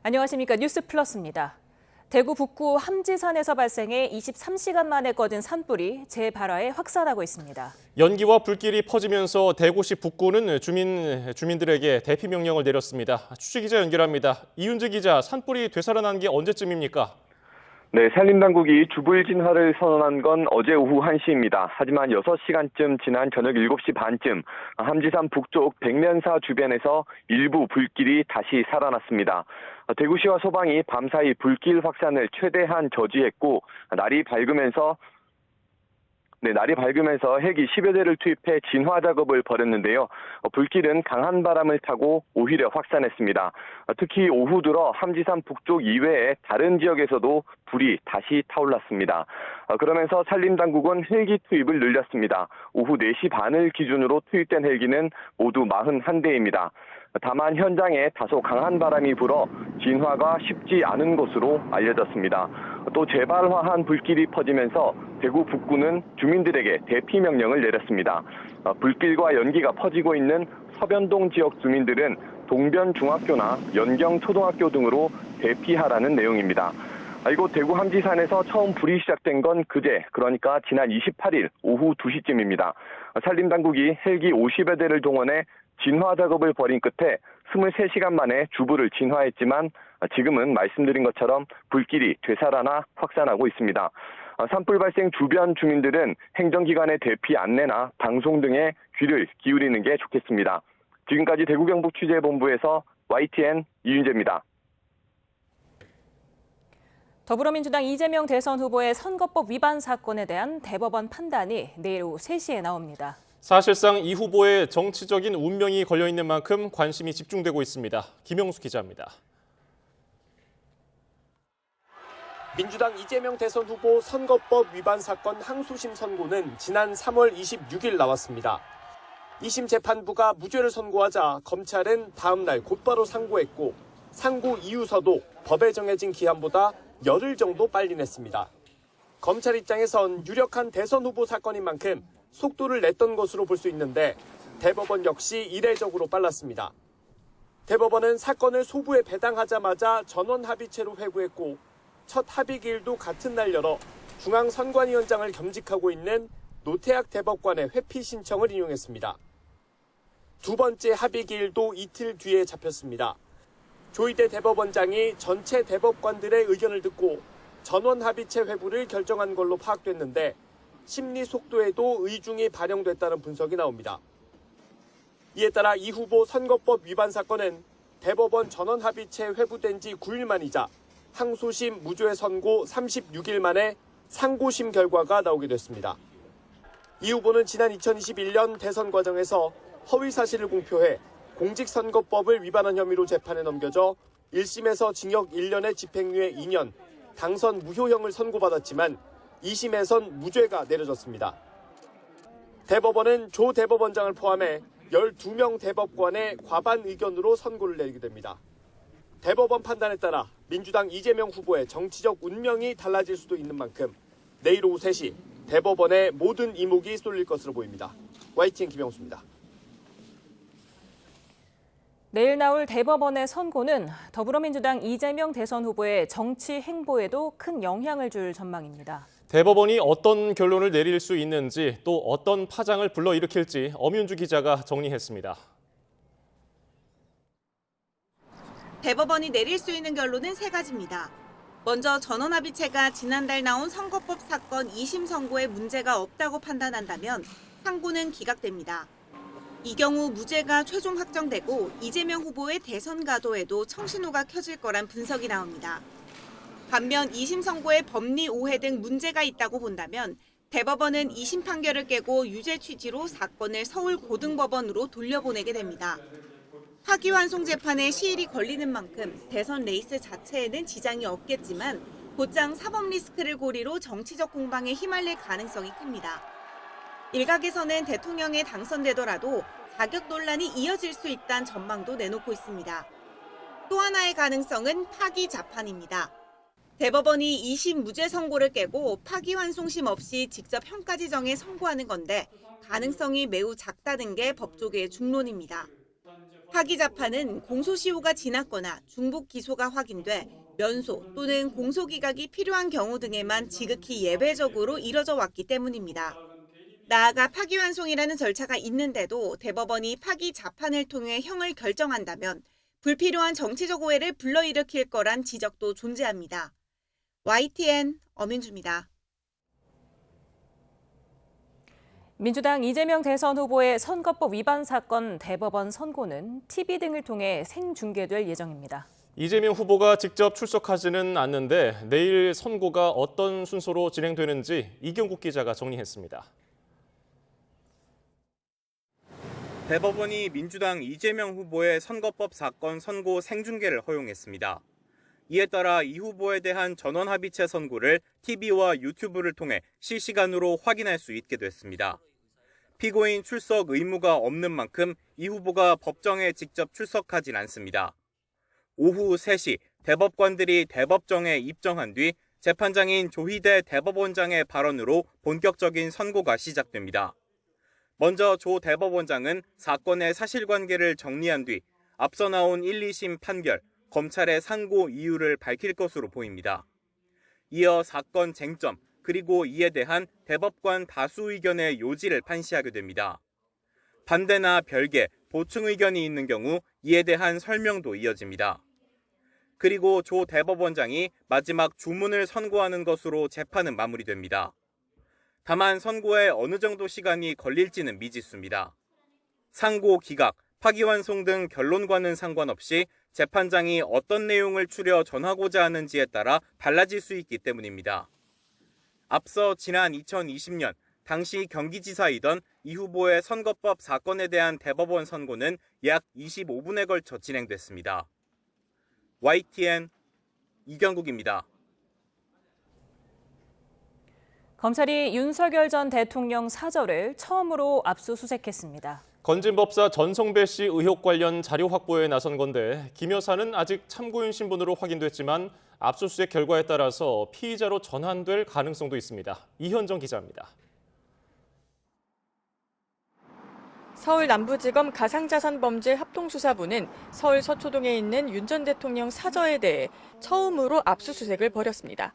안녕하십니까. 뉴스 플러스입니다. 대구 북구 함지산에서 발생해 23시간 만에 꺼진 산불이 재발화해 확산하고 있습니다. 연기와 불길이 퍼지면서 대구시 북구는 주민들에게 대피 명령을 내렸습니다. 취재 기자 연결합니다. 이윤재 기자, 산불이 되살아난 게 언제쯤입니까? 네, 산림당국이 주불 진화를 선언한 건 어제 오후 1시입니다. 하지만 6시간쯤 지난 저녁 7시 반쯤 함지산 북쪽 백면사 주변에서 일부 불길이 다시 살아났습니다. 대구시와 소방이 밤사이 불길 확산을 최대한 저지했고 날이 밝으면서 헬기 10여 대를 투입해 진화 작업을 벌였는데요. 불길은 강한 바람을 타고 오히려 확산했습니다. 특히 오후 들어 함지산 북쪽 이외의 다른 지역에서도 불이 다시 타올랐습니다. 그러면서 산림당국은 헬기 투입을 늘렸습니다. 오후 4시 반을 기준으로 투입된 헬기는 모두 41대입니다. 다만 현장에 다소 강한 바람이 불어 진화가 쉽지 않은 것으로 알려졌습니다. 또 재발화한 불길이 퍼지면서 대구 북구는 주민들에게 대피 명령을 내렸습니다. 불길과 연기가 퍼지고 있는 서변동 지역 주민들은 동변중학교나 연경초등학교 등으로 대피하라는 내용입니다. 이곳 대구 함지산에서 처음 불이 시작된 건 그제, 그러니까 지난 28일 오후 2시쯤입니다. 산림당국이 헬기 50여 대를 동원해 진화 작업을 벌인 끝에 23시간 만에 주불을 진화했지만 지금은 말씀드린 것처럼 불길이 되살아나 확산하고 있습니다. 산불 발생 주변 주민들은 행정기관의 대피 안내나 방송 등에 귀를 기울이는 게 좋겠습니다. 지금까지 대구경북 취재본부에서 YTN 이윤재입니다. 더불어민주당 이재명 대선 후보의 선거법 위반 사건에 대한 대법원 판단이 내일 오후 3시에 나옵니다. 사실상 이 후보의 정치적인 운명이 걸려있는 만큼 관심이 집중되고 있습니다. 김영수 기자입니다. 민주당 이재명 대선 후보 선거법 위반 사건 항소심 선고는 지난 3월 26일 나왔습니다. 2심 재판부가 무죄를 선고하자 검찰은 다음 날 곧바로 상고했고 상고 이유서도 법에 정해진 기한보다 열흘 정도 빨리 냈습니다. 검찰 입장에선 유력한 대선 후보 사건인 만큼 속도를 냈던 것으로 볼 수 있는데 대법원 역시 이례적으로 빨랐습니다. 대법원은 사건을 소부에 배당하자마자 전원 합의체로 회부했고 첫 합의기일도 같은 날 열어 중앙선관위원장을 겸직하고 있는 노태학 대법관의 회피 신청을 인용했습니다. 두 번째 합의기일도 이틀 뒤에 잡혔습니다. 조희대 대법원장이 전체 대법관들의 의견을 듣고 전원 합의체 회부를 결정한 걸로 파악됐는데 심리 속도에도 의중이 반영됐다는 분석이 나옵니다. 이에 따라 이 후보 선거법 위반 사건은 대법원 전원 합의체 회부된 지 9일 만이자 항소심 무죄 선고 36일 만에 상고심 결과가 나오게 됐습니다. 이 후보는 지난 2021년 대선 과정에서 허위 사실을 공표해 공직선거법을 위반한 혐의로 재판에 넘겨져 1심에서 징역 1년에 집행유예 2년, 당선 무효형을 선고받았지만 2심에선 무죄가 내려졌습니다. 대법원은 조 대법원장을 포함해 12명 대법관의 과반 의견으로 선고를 내리게 됩니다. 대법원 판단에 따라 민주당 이재명 후보의 정치적 운명이 달라질 수도 있는 만큼 내일 오후 3시 대법원의 모든 이목이 쏠릴 것으로 보입니다. YTN 김영수입니다. 내일 나올 대법원의 선고는 더불어민주당 이재명 대선 후보의 정치 행보에도 큰 영향을 줄 전망입니다. 대법원이 어떤 결론을 내릴 수 있는지 또 어떤 파장을 불러일으킬지 엄윤주 기자가 정리했습니다. 대법원이 내릴 수 있는 결론은 3가지입니다. 먼저 전원합의체가 지난달 나온 선거법 사건 2심 선고에 문제가 없다고 판단한다면 상고는 기각됩니다. 이 경우 무죄가 최종 확정되고 이재명 후보의 대선 가도에도 청신호가 켜질 거란 분석이 나옵니다. 반면 2심 선고에 법리 오해 등 문제가 있다고 본다면 대법원은 2심 판결을 깨고 유죄 취지로 사건을 서울 고등법원으로 돌려보내게 됩니다. 파기환송 재판에 시일이 걸리는 만큼 대선 레이스 자체에는 지장이 없겠지만 곧장 사법 리스크를 고리로 정치적 공방에 휘말릴 가능성이 큽니다. 일각에서는 대통령에 당선되더라도 자격 논란이 이어질 수 있다는 전망도 내놓고 있습니다. 또 하나의 가능성은 파기 자판입니다. 대법원이 2심 무죄 선고를 깨고 파기환송심 없이 직접 형까지 정해 선고하는 건데 가능성이 매우 작다는 게 법조계의 중론입니다. 파기 자판은 공소시효가 지났거나 중복 기소가 확인돼 면소 또는 공소기각이 필요한 경우 등에만 지극히 예외적으로 이뤄져 왔기 때문입니다. 나아가 파기환송이라는 절차가 있는데도 대법원이 파기 자판을 통해 형을 결정한다면 불필요한 정치적 오해를 불러일으킬 거란 지적도 존재합니다. YTN 엄인주입니다. 민주당 이재명 대선 후보의 선거법 위반 사건 대법원 선고는 TV 등을 통해 생중계될 예정입니다. 이재명 후보가 직접 출석하지는 않는데 내일 선고가 어떤 순서로 진행되는지 이경국 기자가 정리했습니다. 대법원이 민주당 이재명 후보의 선거법 사건 선고 생중계를 허용했습니다. 이에 따라 이 후보에 대한 전원합의체 선고를 TV와 유튜브를 통해 실시간으로 확인할 수 있게 됐습니다. 피고인 출석 의무가 없는 만큼 이 후보가 법정에 직접 출석하진 않습니다. 오후 3시 대법관들이 대법정에 입정한 뒤 재판장인 조희대 대법원장의 발언으로 본격적인 선고가 시작됩니다. 먼저 조 대법원장은 사건의 사실관계를 정리한 뒤 앞서 나온 1, 2심 판결, 검찰의 상고 이유를 밝힐 것으로 보입니다. 이어 사건 쟁점, 그리고 이에 대한 대법관 다수 의견의 요지를 판시하게 됩니다. 반대나 별개, 보충 의견이 있는 경우 이에 대한 설명도 이어집니다. 그리고 조 대법원장이 마지막 주문을 선고하는 것으로 재판은 마무리됩니다. 다만 선고에 어느 정도 시간이 걸릴지는 미지수입니다. 상고 기각, 파기환송 등 결론과는 상관없이 재판장이 어떤 내용을 추려 전하고자 하는지에 따라 달라질 수 있기 때문입니다. 앞서 지난 2020년 당시 경기지사이던 이 후보의 선거법 사건에 대한 대법원 선고는 약 25분에 걸쳐 진행됐습니다. YTN 이경국입니다. 검찰이 윤석열 전 대통령 사저를 처음으로 압수수색했습니다. 건진법사 전성배 씨 의혹 관련 자료 확보에 나선 건데 김 여사는 아직 참고인 신분으로 확인됐지만 압수수색 결과에 따라서 피의자로 전환될 가능성도 있습니다. 이현정 기자입니다. 서울 남부지검 가상자산범죄 합동수사부는 서울 서초동에 있는 윤 전 대통령 사저에 대해 처음으로 압수수색을 벌였습니다.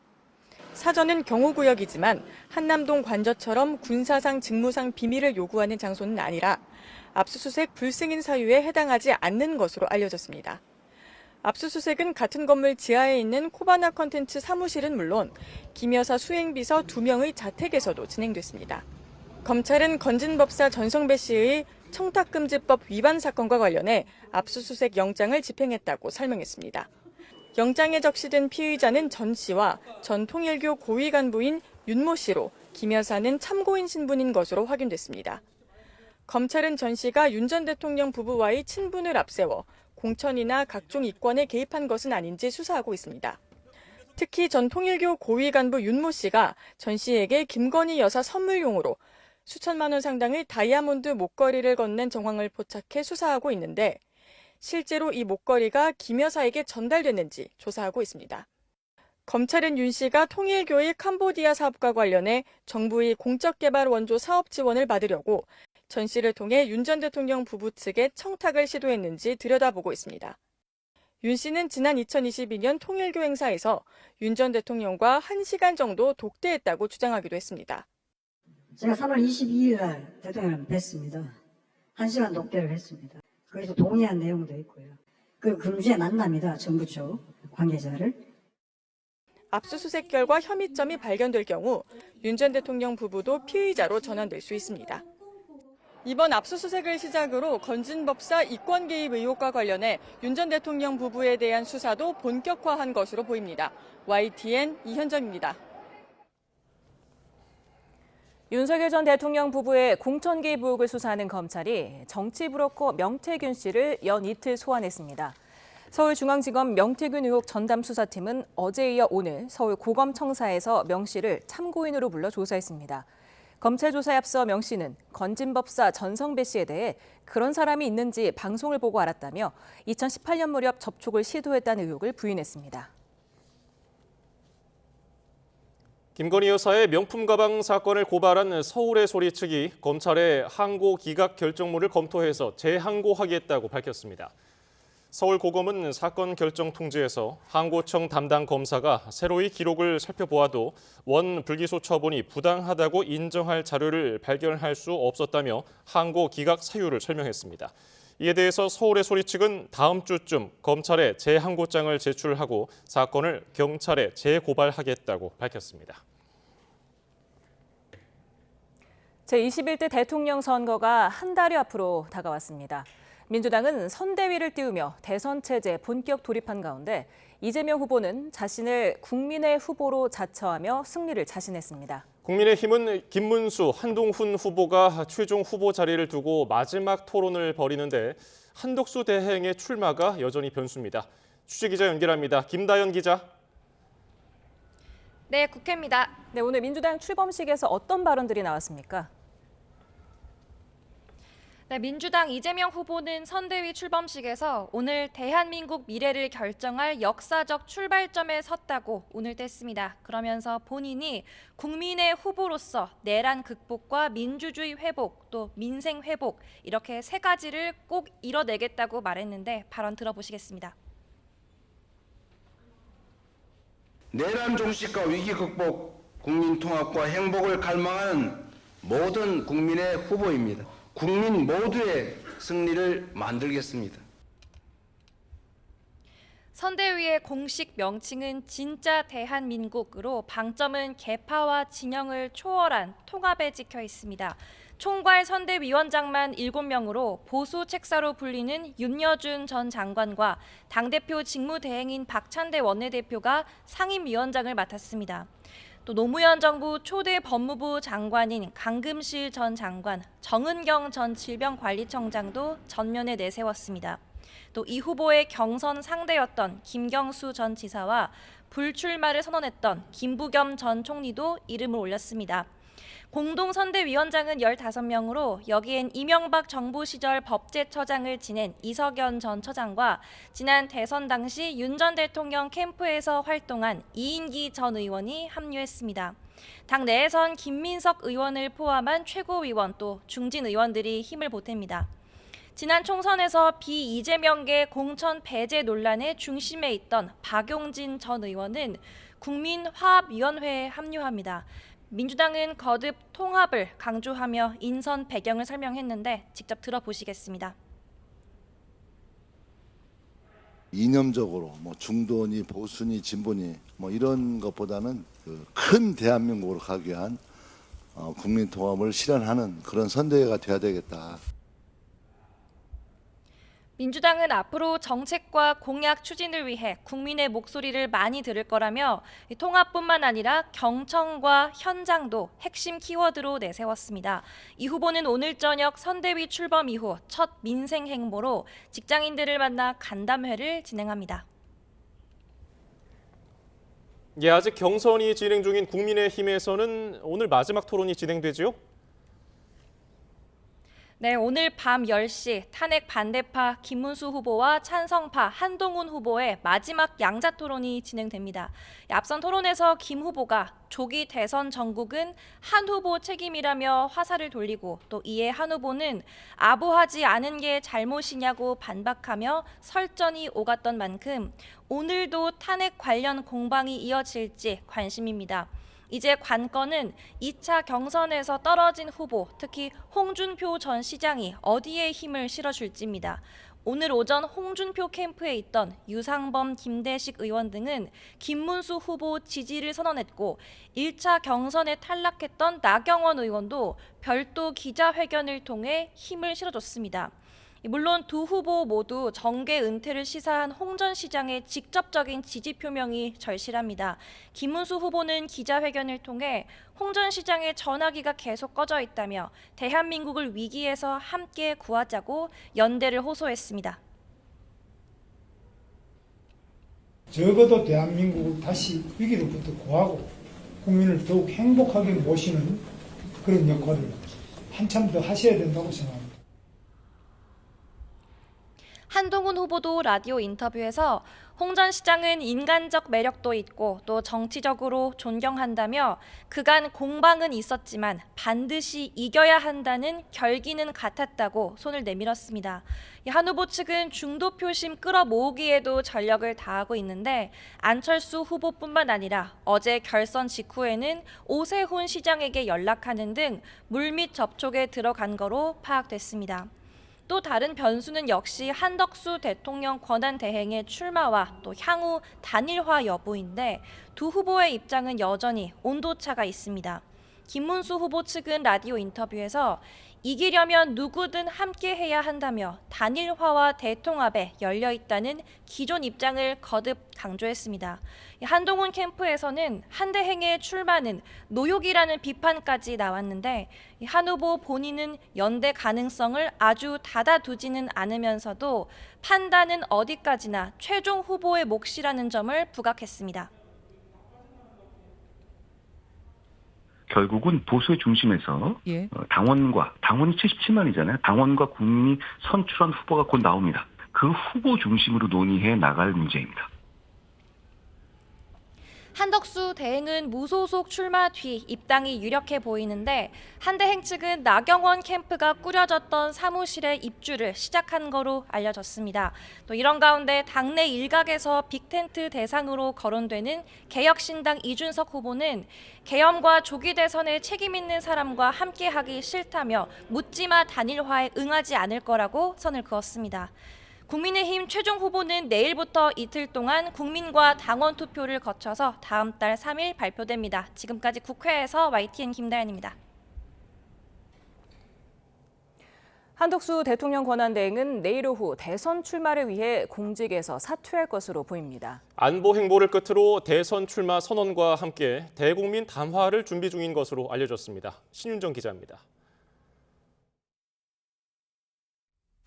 사저는 경호구역이지만 한남동 관저처럼 군사상 직무상 비밀을 요구하는 장소는 아니라 압수수색 불승인 사유에 해당하지 않는 것으로 알려졌습니다. 압수수색은 같은 건물 지하에 있는 코바나 컨텐츠 사무실은 물론 김 여사 수행비서 2명의 자택에서도 진행됐습니다. 검찰은 건진법사 전성배 씨의 청탁금지법 위반 사건과 관련해 압수수색 영장을 집행했다고 설명했습니다. 영장에 적시된 피의자는 전 씨와 전 통일교 고위 간부인 윤모 씨로 김 여사는 참고인 신분인 것으로 확인됐습니다. 검찰은 전 씨가 윤 전 대통령 부부와의 친분을 앞세워 공천이나 각종 이권에 개입한 것은 아닌지 수사하고 있습니다. 특히 전 통일교 고위 간부 윤모 씨가 전 씨에게 김건희 여사 선물용으로 수천만 원 상당의 다이아몬드 목걸이를 건넨 정황을 포착해 수사하고 있는데 실제로 이 목걸이가 김 여사에게 전달됐는지 조사하고 있습니다. 검찰은 윤 씨가 통일교의 캄보디아 사업과 관련해 정부의 공적개발 원조 사업 지원을 받으려고 전 씨를 통해 윤 전 대통령 부부 측에 청탁을 시도했는지 들여다보고 있습니다. 윤 씨는 지난 2022년 통일교 행사에서 윤 전 대통령과 1시간 정도 독대했다고 주장하기도 했습니다. 제가 3월 22일 날 대통령을 뵀습니다. 1시간 독대를 했습니다. 거기서 동의한 내용도 있고요. 그 금주에 만납니다. 정부 쪽 관계자를. 압수수색 결과 혐의점이 발견될 경우 윤 전 대통령 부부도 피의자로 전환될 수 있습니다. 이번 압수수색을 시작으로 건진법사 이권 개입 의혹과 관련해 윤 전 대통령 부부에 대한 수사도 본격화한 것으로 보입니다. YTN 이현정입니다. 윤석열 전 대통령 부부의 공천 개입 의혹을 수사하는 검찰이 정치 브로커 명태균 씨를 연 이틀 소환했습니다. 서울중앙지검 명태균 의혹 전담 수사팀은 어제에 이어 오늘 서울 고검청사에서 명 씨를 참고인으로 불러 조사했습니다. 검찰 조사에 앞서 명 씨는 건진법사 전성배 씨에 대해 그런 사람이 있는지 방송을 보고 알았다며 2018년 무렵 접촉을 시도했다는 의혹을 부인했습니다. 김건희 여사의 명품 가방 사건을 고발한 서울의 소리 측이 검찰에 항고 기각 결정문을 검토해서 재항고하겠다고 밝혔습니다. 서울고검은 사건 결정 통지에서 항고청 담당 검사가 새로이 기록을 살펴보아도 원 불기소 처분이 부당하다고 인정할 자료를 발견할 수 없었다며 항고 기각 사유를 설명했습니다. 이에 대해서 서울의 소리 측은 다음 주쯤 검찰에 재항고장을 제출하고 사건을 경찰에 재고발하겠다고 밝혔습니다. 제21대 대통령 선거가 한 달여 앞으로 다가왔습니다. 민주당은 선대위를 띄우며 대선 체제에 본격 돌입한 가운데 이재명 후보는 자신을 국민의 후보로 자처하며 승리를 자신했습니다. 국민의힘은 김문수, 한동훈 후보가 최종 후보 자리를 두고 마지막 토론을 벌이는데 한덕수 대행의 출마가 여전히 변수입니다. 취재기자 연결합니다. 김다연 기자. 네, 국회입니다. 네, 오늘 민주당 출범식에서 어떤 발언들이 나왔습니까? 네, 민주당 이재명 후보는 선대위 출범식에서 오늘 대한민국 미래를 결정할 역사적 출발점에 섰다고 오늘 뗐습니다. 그러면서 본인이 국민의 후보로서 내란 극복과 민주주의 회복, 또 민생 회복 이렇게 세 가지를 꼭 이뤄내겠다고 말했는데 발언 들어보시겠습니다. 내란 종식과 위기 극복, 국민 통합과 행복을 갈망하는 모든 국민의 후보입니다. 국민 모두의 승리를 만들겠습니다. 선대위의 공식 명칭은 진짜 대한민국으로 방점은 계파와 진영을 초월한 통합에 찍혀 있습니다. 총괄 선대위원장만 7명으로 보수 책사로 불리는 윤여준 전 장관과 당대표 직무대행인 박찬대 원내대표가 상임위원장을 맡았습니다. 또 노무현 정부 초대 법무부 장관인 강금실 전 장관, 정은경 전 질병관리청장도 전면에 내세웠습니다. 또 이 후보의 경선 상대였던 김경수 전 지사와 불출마를 선언했던 김부겸 전 총리도 이름을 올렸습니다. 공동선대위원장은 15명으로 여기엔 이명박 정부 시절 법제처장을 지낸 이석연 전 처장과 지난 대선 당시 윤 전 대통령 캠프에서 활동한 이인기 전 의원이 합류했습니다. 당 내에선 김민석 의원을 포함한 최고위원 또 중진 의원들이 힘을 보탭니다. 지난 총선에서 비이재명계 공천 배제 논란의 중심에 있던 박용진 전 의원은 국민화합위원회에 합류합니다. 민주당은 거듭 통합을 강조하며 인선 배경을 설명했는데 직접 들어보시겠습니다. 이념적으로 중도니 보수니 진보니 이런 것보다는 큰 대한민국으로 가기 위한 국민 통합을 실현하는 그런 선대위가 돼야 되겠다. 민주당은 앞으로 정책과 공약 추진을 위해 국민의 목소리를 많이 들을 거라며 통합뿐만 아니라 경청과 현장도 핵심 키워드로 내세웠습니다. 이 후보는 오늘 저녁 선대위 출범 이후 첫 민생 행보로 직장인들을 만나 간담회를 진행합니다. 예, 아직 경선이 진행 중인 국민의힘에서는 오늘 마지막 토론이 진행되지요? 네, 오늘 밤 10시 탄핵 반대파 김문수 후보와 찬성파 한동훈 후보의 마지막 양자 토론이 진행됩니다. 앞선 토론에서 김 후보가 조기 대선 전국은 한 후보 책임이라며 화살을 돌리고 또 이에 한 후보는 아부하지 않은 게 잘못이냐고 반박하며 설전이 오갔던 만큼 오늘도 탄핵 관련 공방이 이어질지 관심입니다. 이제 관건은 2차 경선에서 떨어진 후보, 특히 홍준표 전 시장이 어디에 힘을 실어줄지입니다. 오늘 오전 홍준표 캠프에 있던 유상범, 김대식 의원 등은 김문수 후보 지지를 선언했고 1차 경선에 탈락했던 나경원 의원도 별도 기자회견을 통해 힘을 실어줬습니다. 물론 두 후보 모두 정계 은퇴를 시사한 홍 전 시장의 직접적인 지지 표명이 절실합니다. 김문수 후보는 기자회견을 통해 홍 전 시장의 전화기가 계속 꺼져 있다며 대한민국을 위기에서 함께 구하자고 연대를 호소했습니다. 적어도 대한민국을 다시 위기로부터 구하고 국민을 더욱 행복하게 모시는 그런 역할을 한참 더 하셔야 된다고 생각합니다. 한동훈 후보도 라디오 인터뷰에서 홍 전 시장은 인간적 매력도 있고 또 정치적으로 존경한다며 그간 공방은 있었지만 반드시 이겨야 한다는 결기는 같았다고 손을 내밀었습니다. 한 후보 측은 중도 표심 끌어모으기에도 전력을 다하고 있는데 안철수 후보뿐만 아니라 어제 결선 직후에는 오세훈 시장에게 연락하는 등 물밑 접촉에 들어간 거로 파악됐습니다. 또 다른 변수는 역시 한덕수 대통령 권한대행의 출마와 또 향후 단일화 여부인데 두 후보의 입장은 여전히 온도차가 있습니다. 김문수 후보 측은 라디오 인터뷰에서 이기려면 누구든 함께 해야 한다며 단일화와 대통합에 열려있다는 기존 입장을 거듭 강조했습니다. 한동훈 캠프에서는 한대행의 출마는 노욕이라는 비판까지 나왔는데 한 후보 본인은 연대 가능성을 아주 닫아두지는 않으면서도 판단은 어디까지나 최종 후보의 몫이라는 점을 부각했습니다. 결국은 보수의 중심에서 당원이 77만이잖아요. 당원과 국민이 선출한 후보가 곧 나옵니다. 그 후보 중심으로 논의해 나갈 문제입니다. 한덕수 대행은 무소속 출마 뒤 입당이 유력해 보이는데 한대행 측은 나경원 캠프가 꾸려졌던 사무실의 입주를 시작한 거로 알려졌습니다. 또 이런 가운데 당내 일각에서 빅텐트 대상으로 거론되는 개혁신당 이준석 후보는 계엄과 조기 대선에 책임 있는 사람과 함께하기 싫다며 묻지마 단일화에 응하지 않을 거라고 선을 그었습니다. 국민의힘 최종 후보는 내일부터 이틀 동안 국민과 당원 투표를 거쳐서 다음 달 3일 발표됩니다. 지금까지 국회에서 YTN 김다연입니다. 한덕수 대통령 권한대행은 내일 오후 대선 출마를 위해 공직에서 사퇴할 것으로 보입니다. 안보 행보를 끝으로 대선 출마 선언과 함께 대국민 담화를 준비 중인 것으로 알려졌습니다. 신윤정 기자입니다.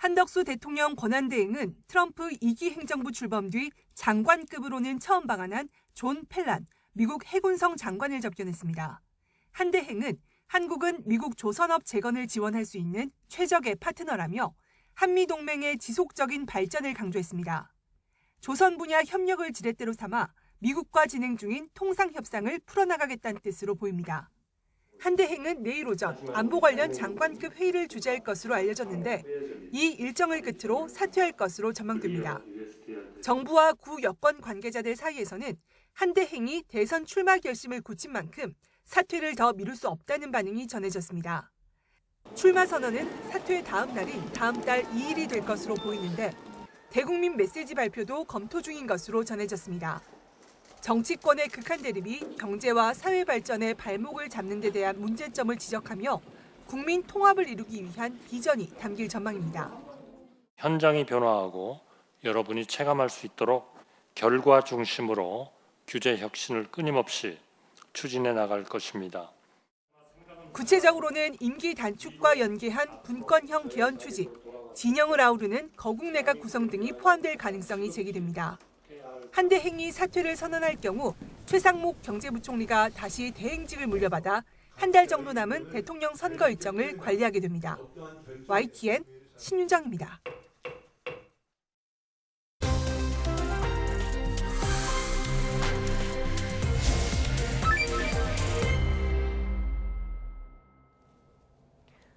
한덕수 대통령 권한대행은 트럼프 2기 행정부 출범 뒤 장관급으로는 처음 방한한 존 펠란 미국 해군성 장관을 접견했습니다. 한 대행은 한국은 미국 조선업 재건을 지원할 수 있는 최적의 파트너라며 한미동맹의 지속적인 발전을 강조했습니다. 조선 분야 협력을 지렛대로 삼아 미국과 진행 중인 통상협상을 풀어나가겠다는 뜻으로 보입니다. 한 대행은 내일 오전 안보 관련 장관급 회의를 주재할 것으로 알려졌는데 이 일정을 끝으로 사퇴할 것으로 전망됩니다. 정부와 구 여권 관계자들 사이에서는 한 대행이 대선 출마 결심을 굳힌 만큼 사퇴를 더 미룰 수 없다는 반응이 전해졌습니다. 출마 선언은 사퇴 다음 날인 다음 달 2일이 될 것으로 보이는데 대국민 메시지 발표도 검토 중인 것으로 전해졌습니다. 정치권의 극한 대립이 경제와 사회 발전의 발목을 잡는 데 대한 문제점을 지적하며 국민 통합을 이루기 위한 비전이 담길 전망입니다. 현장이 변화하고 여러분이 체감할 수 있도록 결과 중심으로 규제 혁신을 끊임없이 추진해 나갈 것입니다. 구체적으로는 임기 단축과 연계한 분권형 개헌 추진, 진영을 아우르는 거국내각 구성 등이 포함될 가능성이 제기됩니다. 한 대행이 사퇴를 선언할 경우 최상목 경제부총리가 다시 대행직을 물려받아 한 달 정도 남은 대통령 선거 일정을 관리하게 됩니다. YTN 신윤정입니다.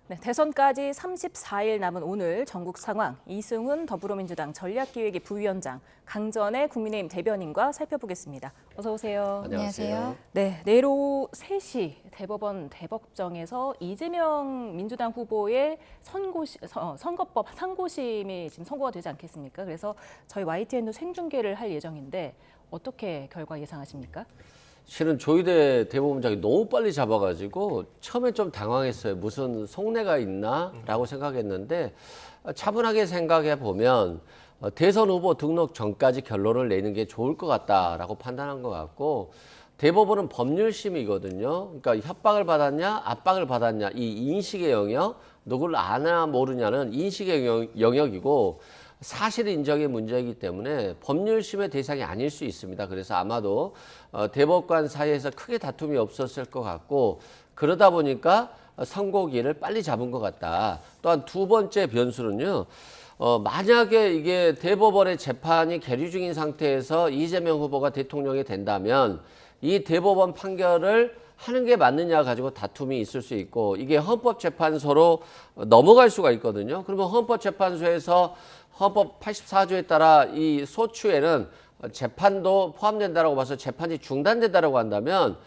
네, 대선까지 34일 남은 오늘 전국 상황 이승훈 더불어민주당 전략기획위 부위원장, 강전의 국민의힘 대변인과 살펴보겠습니다. 어서 오세요. 안녕하세요. 네, 내일 오후 3시 대법원 대법정에서 이재명 민주당 후보의 선거법 상고심이 지금 선고가 되지 않겠습니까? 그래서 저희 YTN도 생중계를 할 예정인데 어떻게 결과 예상하십니까? 실은 조희대 대법원장이 너무 빨리 잡아가지고 처음에 좀 당황했어요. 무슨 속내가 있나라고 생각했는데 차분하게 생각해 보면 대선 후보 등록 전까지 결론을 내는 게 좋을 것 같다라고 판단한 것 같고, 대법원은 법률심이거든요. 그러니까 협박을 받았냐 압박을 받았냐 이 인식의 영역, 누굴 아나 모르냐는 인식의 영역이고 사실 인정의 문제이기 때문에 법률심의 대상이 아닐 수 있습니다. 그래서 아마도 대법관 사이에서 크게 다툼이 없었을 것 같고, 그러다 보니까 선고기를 빨리 잡은 것 같다. 또한 두 번째 변수는요. 만약에 이게 대법원의 재판이 계류 중인 상태에서 이재명 후보가 대통령이 된다면 이 대법원 판결을 하는 게 맞느냐 가지고 다툼이 있을 수 있고 이게 헌법재판소로 넘어갈 수가 있거든요. 그러면 헌법재판소에서 헌법 84조에 따라 이 소추에는 재판도 포함된다라고 봐서 재판이 중단된다라고 한다면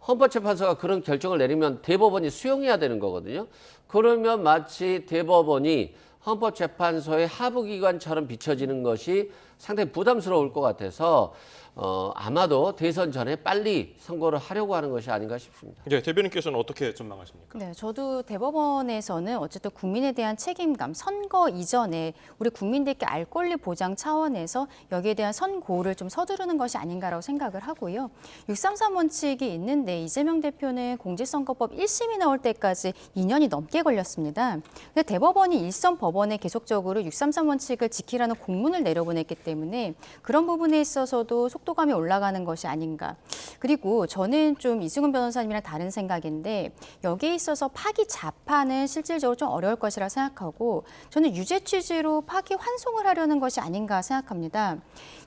헌법재판소가 그런 결정을 내리면 대법원이 수용해야 되는 거거든요. 그러면 마치 대법원이 헌법재판소의 하부기관처럼 비춰지는 것이 상당히 부담스러울 것 같아서 아마도 대선 전에 빨리 선고를 하려고 하는 것이 아닌가 싶습니다. 네, 대변인께서는 어떻게 전망하십니까? 네, 저도 대법원에서는 어쨌든 국민에 대한 책임감, 선거 이전에 우리 국민들께 알 권리 보장 차원에서 여기에 대한 선고를 좀 서두르는 것이 아닌가라고 생각을 하고요. 633 원칙이 있는데 이재명 대표는 공직선거법 1심이 나올 때까지 2년이 넘게 걸렸습니다. 근데 대법원이 일선 법원에 계속적으로 633 원칙을 지키라는 공문을 내려보냈기 때문에 그런 부분에 있어서도 속도감이 올라가는 것이 아닌가. 그리고 저는 좀 이승훈 변호사님이랑 다른 생각인데 여기에 있어서 파기 자판은 실질적으로 좀 어려울 것이라 생각하고 저는 유죄 취지로 파기 환송을 하려는 것이 아닌가 생각합니다.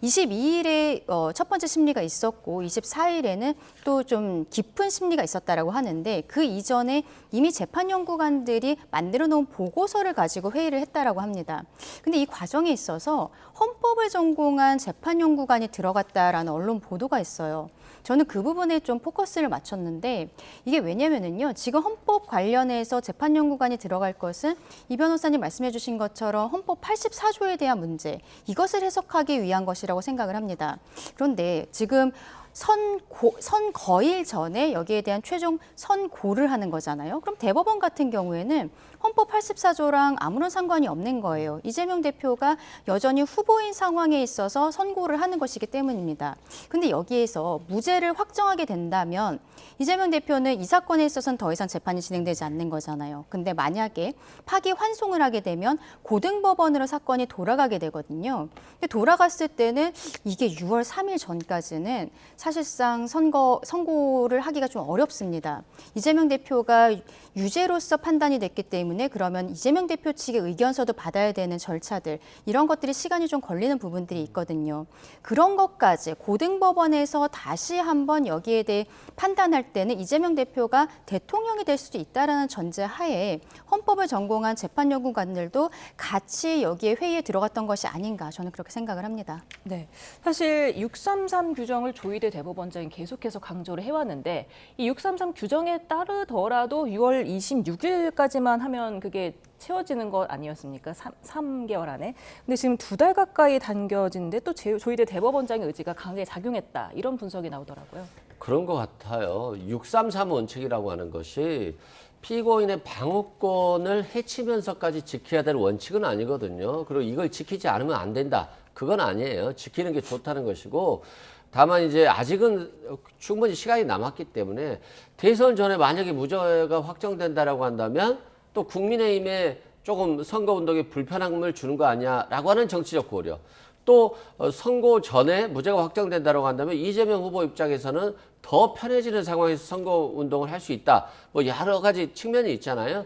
22일에 첫 번째 심리가 있었고 24일에는 또 좀 깊은 심리가 있었다라고 하는데 그 이전에 이미 재판연구관들이 만들어 놓은 보고서를 가지고 회의를 했다라고 합니다. 근데 이 과정에 있어서 헌법을 전공한 재판연구관이 들어갔다라는 언론 보도가 있어요. 저는 그 부분에 좀 포커스를 맞췄는데 이게 왜냐면은요. 지금 헌법 관련해서 재판연구관이 들어갈 것은 이 변호사님 말씀해 주신 것처럼 헌법 84조에 대한 문제 이것을 해석하기 위한 것이라고 생각을 합니다. 그런데 지금 선거일 전에 여기에 대한 최종 선고를 하는 거잖아요. 그럼 대법원 같은 경우에는 헌법 84조랑 아무런 상관이 없는 거예요. 이재명 대표가 여전히 후보인 상황에 있어서 선고를 하는 것이기 때문입니다. 근데 여기에서 무죄를 확정하게 된다면 이재명 대표는 이 사건에 있어서는 더 이상 재판이 진행되지 않는 거잖아요. 근데 만약에 파기 환송을 하게 되면 고등법원으로 사건이 돌아가게 되거든요. 돌아갔을 때는 이게 6월 3일 전까지는 사실상 선고를 하기가 좀 어렵습니다. 이재명 대표가 유죄로서 판단이 됐기 때문에 그러면 이재명 대표 측의 의견서도 받아야 되는 절차들 이런 것들이 시간이 좀 걸리는 부분들이 있거든요. 그런 것까지 고등법원에서 다시 한번 여기에 대해 판단할 때는 이재명 대표가 대통령이 될 수도 있다라는 전제하에 헌법을 전공한 재판연구관들도 같이 여기에 회의에 들어갔던 것이 아닌가 저는 그렇게 생각을 합니다. 네, 사실 633 규정을 조희대 대법원장이 계속해서 강조를 해왔는데 이 633 규정에 따르더라도 6월 26일까지만 하면 그게 채워지는 것 아니었습니까? 3개월 안에. 근데 지금 2달 가까이 당겨지는데 또 조희대 대법원장의 의지가 강하게 작용했다. 이런 분석이 나오더라고요. 그런 것 같아요. 633 원칙이라고 하는 것이 피고인의 방어권을 해치면서까지 지켜야 될 원칙은 아니거든요. 그리고 이걸 지키지 않으면 안 된다. 그건 아니에요. 지키는 게 좋다는 것이고 다만 이제 아직은 충분히 시간이 남았기 때문에 대선 전에 만약에 무죄가 확정된다라고 한다면 또 국민의힘에 조금 선거운동에 불편함을 주는 거 아니야라고 하는 정치적 고려. 또 선거 전에 무죄가 확정된다고 한다면 이재명 후보 입장에서는 더 편해지는 상황에서 선거운동을 할 수 있다. 뭐 여러 가지 측면이 있잖아요.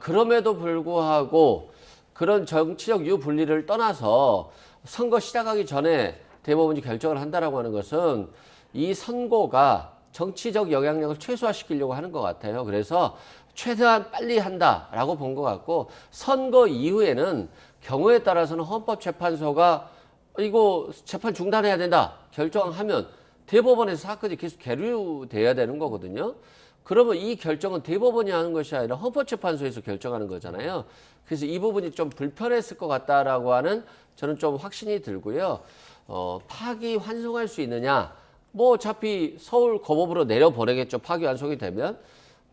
그럼에도 불구하고 그런 정치적 유불리를 떠나서 선거 시작하기 전에 대법원이 결정을 한다라고 하는 것은 이 선고가 정치적 영향력을 최소화시키려고 하는 것 같아요. 그래서 최대한 빨리 한다라고 본 것 같고 선거 이후에는 경우에 따라서는 헌법재판소가 이거 재판 중단해야 된다 결정하면 대법원에서 사건이 계속 계류돼야 되는 거거든요. 그러면 이 결정은 대법원이 하는 것이 아니라 헌법재판소에서 결정하는 거잖아요. 그래서 이 부분이 좀 불편했을 것 같다라고 하는 저는 좀 확신이 들고요. 파기 환송할 수 있느냐? 뭐 어차피 서울 고법으로 내려보내겠죠. 파기 환송이 되면.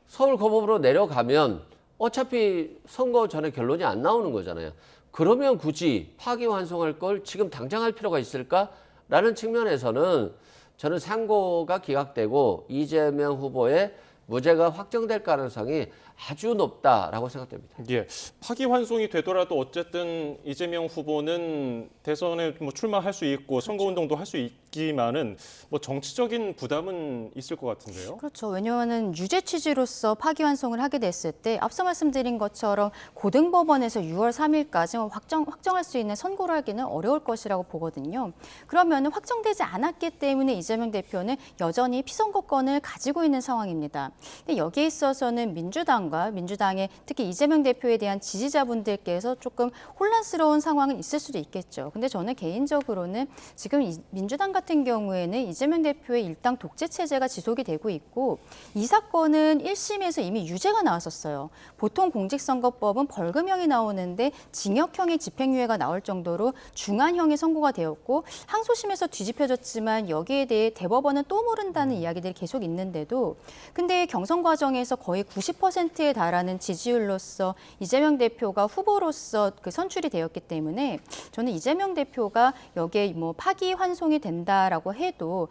서울 고법으로 내려가면 어차피 선거 전에 결론이 안 나오는 거잖아요. 그러면 굳이 파기 환송할 걸 지금 당장 할 필요가 있을까라는 측면에서는 저는 상고가 기각되고 이재명 후보의 무죄가 확정될 가능성이 아주 높다라고 생각됩니다. 예, 파기환송이 되더라도 어쨌든 이재명 후보는 대선에 뭐 출마할 수 있고 선거운동도 할 수 있기만은 뭐 정치적인 부담은 있을 것 같은데요. 그렇죠. 왜냐하면 유죄 취지로서 파기환송을 하게 됐을 때 앞서 말씀드린 것처럼 고등법원에서 6월 3일까지 확정할 수 있는 선고를 하기는 어려울 것이라고 보거든요. 그러면 확정되지 않았기 때문에 이재명 대표는 여전히 피선거권을 가지고 있는 상황입니다. 근데 여기에 있어서는 민주당의 특히 이재명 대표에 대한 지지자분들께서 조금 혼란스러운 상황은 있을 수도 있겠죠. 근데 저는 개인적으로는 지금 민주당 같은 경우에는 이재명 대표의 일당 독재 체제가 지속이 되고 있고 이 사건은 1심에서 이미 유죄가 나왔었어요. 보통 공직선거법은 벌금형이 나오는데 징역형의 집행유예가 나올 정도로 중한형의 선고가 되었고 항소심에서 뒤집혀졌지만 여기에 대해 대법원은 또 모른다는 이야기들이 계속 있는데도 근데 경선 과정에서 거의 90%에 달하는 지지율로서 이재명 대표가 후보로서 선출이 되었기 때문에 저는 이재명 대표가 여기에 뭐 파기환송이 된다라고 해도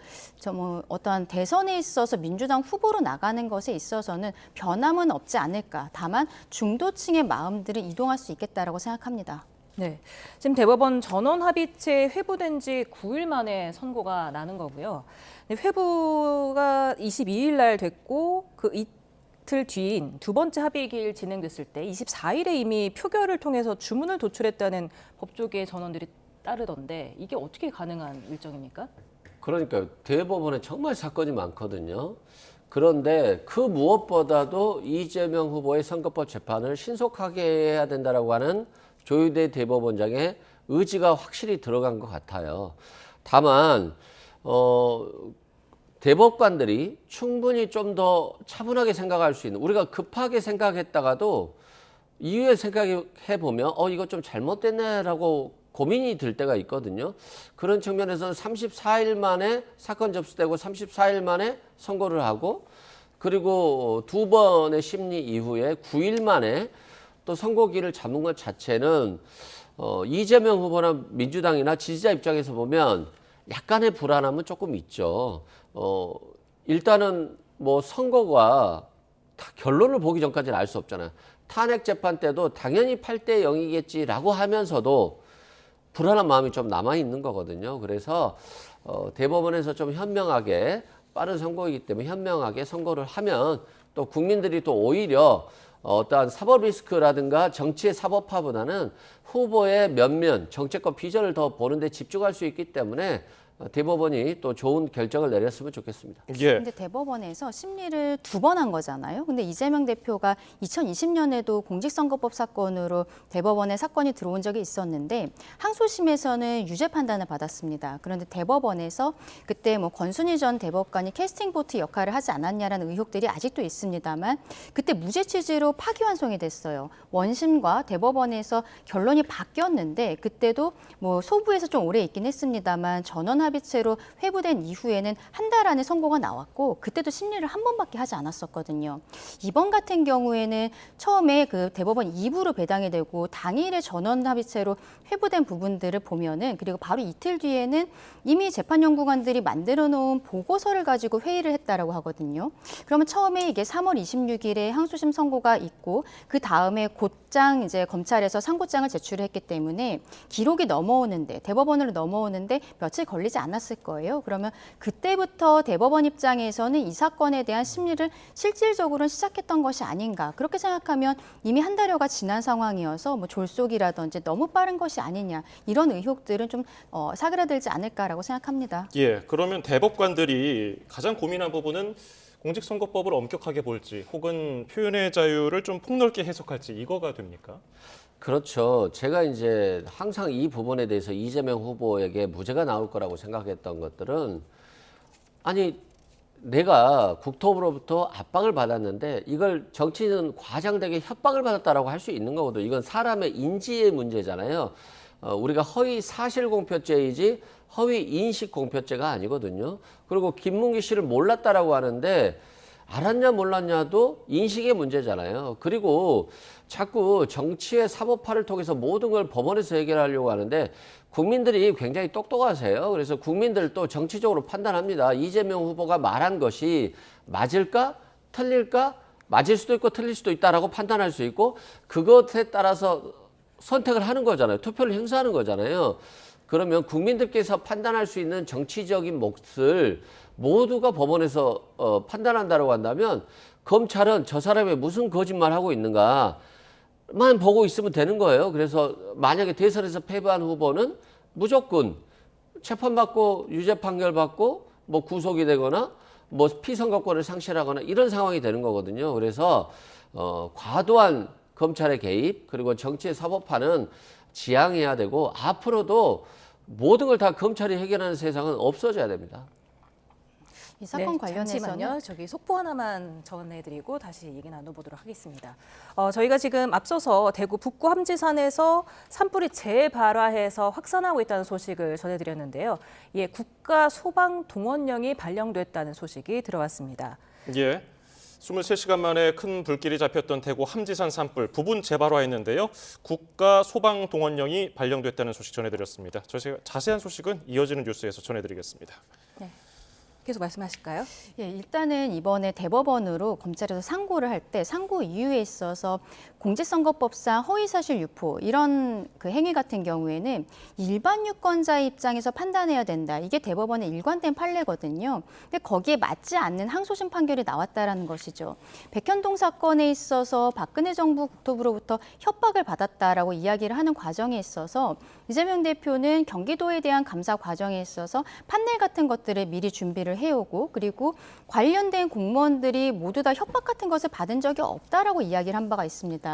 어떠한 대선에 있어서 민주당 후보로 나가는 것에 있어서는 변함은 없지 않을까. 다만 중도층의 마음들은 이동할 수 있겠다라고 생각합니다. 네, 지금 대법원 전원 합의체 회부된 지 9일 만에 선고가 나는 거고요. 회부가 22일 날 됐고 그 이틀 뒤인 두 번째 합의일 진행됐을 때 24일에 이미 표결을 통해서 주문을 도출했다는 법조계의 전원들이 따르던데 이게 어떻게 가능한 일정입니까? 그러니까 대법원에 정말 사건이 많거든요. 그런데 그 무엇보다도 이재명 후보의 선거법 재판을 신속하게 해야 된다라고 하는 조희대 대법원장의 의지가 확실히 들어간 것 같아요. 다만 대법관들이 충분히 좀 더 차분하게 생각할 수 있는, 우리가 급하게 생각했다가도 이후에 생각해보면 이거 좀 잘못됐네라고 고민이 들 때가 있거든요. 그런 측면에서는 34일 만에 사건 접수되고 34일 만에 선고를 하고 그리고 두 번의 심리 이후에 9일 만에 또 선고기를 잡은 것 자체는 이재명 후보나 민주당이나 지지자 입장에서 보면 약간의 불안함은 조금 있죠. 일단은 뭐 선거가 결론을 보기 전까지는 알 수 없잖아요. 탄핵 재판 때도 당연히 8대 0이겠지라고 하면서도 불안한 마음이 좀 남아있는 거거든요. 그래서 대법원에서 좀 현명하게 빠른 선거이기 때문에 현명하게 선고를 하면 또 국민들이 또 오히려 어떠한 사법 리스크라든가 정치의 사법화보다는 후보의 면면, 정책과 비전을 더 보는 데 집중할 수 있기 때문에 대법원이 또 좋은 결정을 내렸으면 좋겠습니다. 근데 대법원에서 심리를 2번 한 거잖아요. 근데 이재명 대표가 2020년에도 공직선거법 사건으로 대법원에 사건이 들어온 적이 있었는데 항소심에서는 유죄 판단을 받았습니다. 그런데 대법원에서 그때 뭐 권순희 전 대법관이 캐스팅 보트 역할을 하지 않았냐라는 의혹들이 아직도 있습니다만 그때 무죄 취지로 파기환송이 됐어요. 원심과 대법원에서 결론이 바뀌었는데 그때도 뭐 소부에서 좀 오래 있긴 했습니다만 전원 합의체로 회부된 이후에는 한 달 안에 선고가 나왔고 그때도 심리를 한 번밖에 하지 않았었거든요. 이번 같은 경우에는 처음에 그 대법원 2부로 배당이 되고 당일에 전원 합의체로 회부된 부분들을 보면은 그리고 바로 이틀 뒤에는 이미 재판연구관들이 만들어 놓은 보고서를 가지고 회의를 했다라고 하거든요. 그러면 처음에 이게 3월 26일에 항소심 선고가 있고 그 다음에 곧장 이제 검찰에서 상고장을 제출했기 때문에 기록이 넘어오는데 대법원으로 넘어오는데 며칠 걸리지 않았을 거예요. 그러면 그때부터 대법원 입장에서는 이 사건에 대한 심리를 실질적으로는 시작했던 것이 아닌가. 그렇게 생각하면 이미 한 달여가 지난 상황이어서 뭐 졸속이라든지 너무 빠른 것이 아니냐. 이런 의혹들은 좀 사그라들지 않을까라고 생각합니다. 예, 그러면 대법관들이 가장 고민한 부분은 공직선거법을 엄격하게 볼지 혹은 표현의 자유를 좀 폭넓게 해석할지 이거가 됩니까? 그렇죠. 제가 이제 항상 이 부분에 대해서 이재명 후보에게 무죄가 나올 거라고 생각했던 것들은 아니 내가 국토부로부터 압박을 받았는데 이걸 정치인은 과장되게 협박을 받았다라고 할 수 있는 거거든요. 이건 사람의 인지의 문제잖아요. 우리가 허위 사실 공표죄이지 허위 인식 공표죄가 아니거든요. 그리고 김문기 씨를 몰랐다라고 하는데 알았냐 몰랐냐도 인식의 문제잖아요. 그리고 자꾸 정치의 사법화를 통해서 모든 걸 법원에서 해결하려고 하는데 국민들이 굉장히 똑똑하세요. 그래서 국민들도 정치적으로 판단합니다. 이재명 후보가 말한 것이 맞을까? 틀릴까? 맞을 수도 있고 틀릴 수도 있다라고 판단할 수 있고 그것에 따라서 선택을 하는 거잖아요. 투표를 행사하는 거잖아요. 그러면 국민들께서 판단할 수 있는 정치적인 몫을 모두가 법원에서 판단한다고 한다면 검찰은 저 사람이 무슨 거짓말하고 있는가만 보고 있으면 되는 거예요. 그래서 만약에 대선에서 패배한 후보는 무조건 재판받고 유죄 판결 받고 뭐 구속이 되거나 뭐 피선거권을 상실하거나 이런 상황이 되는 거거든요. 그래서 과도한 검찰의 개입 그리고 정치의 사법화는 지양해야 되고 앞으로도 모든 걸 다 검찰이 해결하는 세상은 없어져야 됩니다. 이 사건 관련해서는 잠시만요. 저기 속보 하나만 전해드리고 다시 얘기 나눠보도록 하겠습니다. 저희가 지금 앞서서 대구 북구 함지산에서 산불이 재발화해서 확산하고 있다는 소식을 전해드렸는데요. 이에 국가 소방 동원령이 발령됐다는 소식이 들어왔습니다. 예. 23시간 만에 큰 불길이 잡혔던 대구 함지산 산불 부분 재발화했는데요. 국가 소방 동원령이 발령됐다는 소식 전해드렸습니다. 저희가 자세한 소식은 이어지는 뉴스에서 전해드리겠습니다. 네. 계속 말씀하실까요? 예, 일단은 이번에 대법원으로 검찰에서 상고를 할 때 상고 이유에 있어서 공직선거법상 허위사실 유포 이런 그 행위 같은 경우에는 일반 유권자의 입장에서 판단해야 된다. 이게 대법원의 일관된 판례거든요. 근데 거기에 맞지 않는 항소심 판결이 나왔다라는 것이죠. 백현동 사건에 있어서 박근혜 정부 국토부로부터 협박을 받았다라고 이야기를 하는 과정에 있어서 이재명 대표는 경기도에 대한 감사 과정에 있어서 판넬 같은 것들을 미리 준비를 해오고 그리고 관련된 공무원들이 모두 다 협박 같은 것을 받은 적이 없다라고 이야기를 한 바가 있습니다.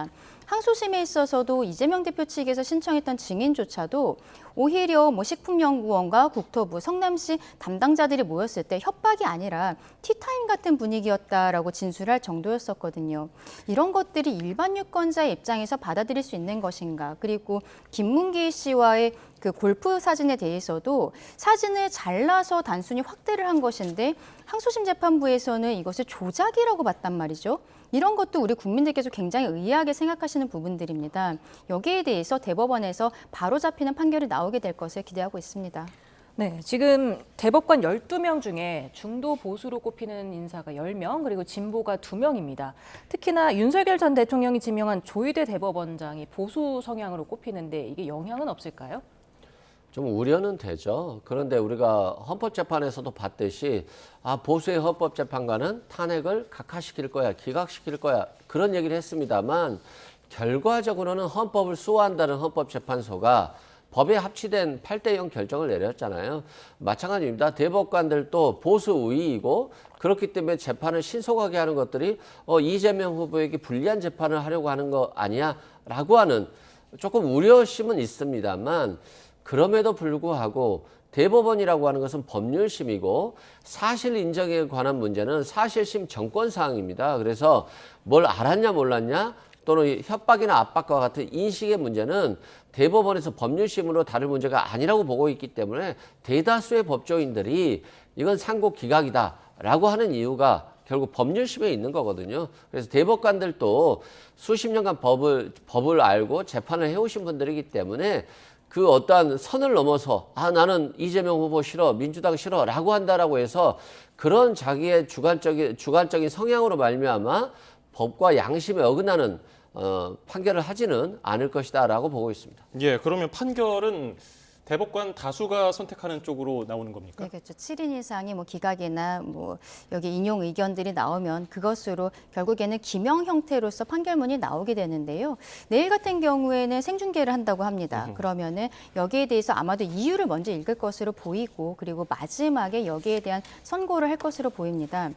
항소심에 있어서도 이재명 대표 측에서 신청했던 증인조차도 오히려 뭐 식품연구원과 국토부, 성남시 담당자들이 모였을 때 협박이 아니라 티타임 같은 분위기였다라고 진술할 정도였었거든요. 이런 것들이 일반 유권자의 입장에서 받아들일 수 있는 것인가. 그리고 김문기 씨와의 그 골프 사진에 대해서도 사진을 잘라서 단순히 확대를 한 것인데 항소심 재판부에서는 이것을 조작이라고 봤단 말이죠. 이런 것도 우리 국민들께서 굉장히 의아하게 생각하시는 부분들입니다. 여기에 대해서 대법원에서 바로 잡히는 판결이 나오게 될 것을 기대하고 있습니다. 네, 지금 대법관 12명 중에 중도 보수로 꼽히는 인사가 10명, 그리고 진보가 2명입니다. 특히나 윤석열 전 대통령이 지명한 조희대 대법원장이 보수 성향으로 꼽히는데 이게 영향은 없을까요? 좀 우려는 되죠. 그런데 우리가 헌법재판에서도 봤듯이 보수의 헌법재판관은 탄핵을 각하시킬 거야, 기각시킬 거야 그런 얘기를 했습니다만 결과적으로는 헌법을 수호한다는 헌법재판소가 법에 합치된 8대0 결정을 내렸잖아요. 마찬가지입니다. 대법관들도 보수 우위이고 그렇기 때문에 재판을 신속하게 하는 것들이 이재명 후보에게 불리한 재판을 하려고 하는 거 아니야? 라고 하는 조금 우려심은 있습니다만 그럼에도 불구하고 대법원이라고 하는 것은 법률심이고 사실 인정에 관한 문제는 사실심 정권사항입니다. 그래서 뭘 알았냐 몰랐냐 또는 협박이나 압박과 같은 인식의 문제는 대법원에서 법률심으로 다룰 문제가 아니라고 보고 있기 때문에 대다수의 법조인들이 이건 상고 기각이다라고 하는 이유가 결국 법률심에 있는 거거든요. 그래서 대법관들도 수십 년간 법을 알고 재판을 해오신 분들이기 때문에 그 어떠한 선을 넘어서 나는 이재명 후보 싫어, 민주당 싫어 라고 한다라고 해서 그런 자기의 주관적인 성향으로 말미암아 법과 양심에 어긋나는 판결을 하지는 않을 것이다라고 보고 있습니다. 예, 그러면 판결은 대법관 다수가 선택하는 쪽으로 나오는 겁니까? 네, 그렇죠. 7인 이상이 뭐 기각이나 뭐 여기 인용 의견들이 나오면 그것으로 결국에는 기명 형태로서 판결문이 나오게 되는데요. 내일 같은 경우에는 생중계를 한다고 합니다. 그러면은 여기에 대해서 아마도 이유를 먼저 읽을 것으로 보이고 그리고 마지막에 여기에 대한 선고를 할 것으로 보입니다.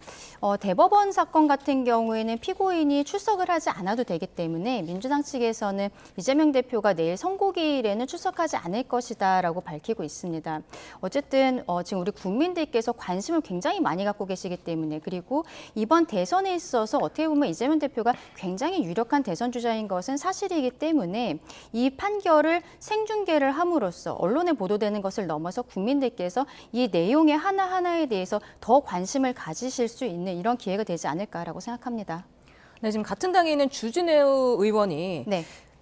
대법원 사건 같은 경우에는 피고인이 출석을 하지 않아도 되기 때문에 민주당 측에서는 이재명 대표가 내일 선고기일에는 출석하지 않을 것이다. 라고 밝히고 있습니다. 어쨌든 지금 우리 국민들께서 관심을 굉장히 많이 갖고 계시기 때문에 그리고 이번 대선에 있어서 어떻게 보면 이재명 대표가 굉장히 유력한 대선 주자인 것은 사실이기 때문에 이 판결을 생중계를 함으로써 언론에 보도되는 것을 넘어서 국민들께서 이 내용의 하나하나에 대해서 더 관심을 가지실 수 있는 이런 기회가 되지 않을까라고 생각합니다. 네, 지금 같은 당에 있는 주진우 의원이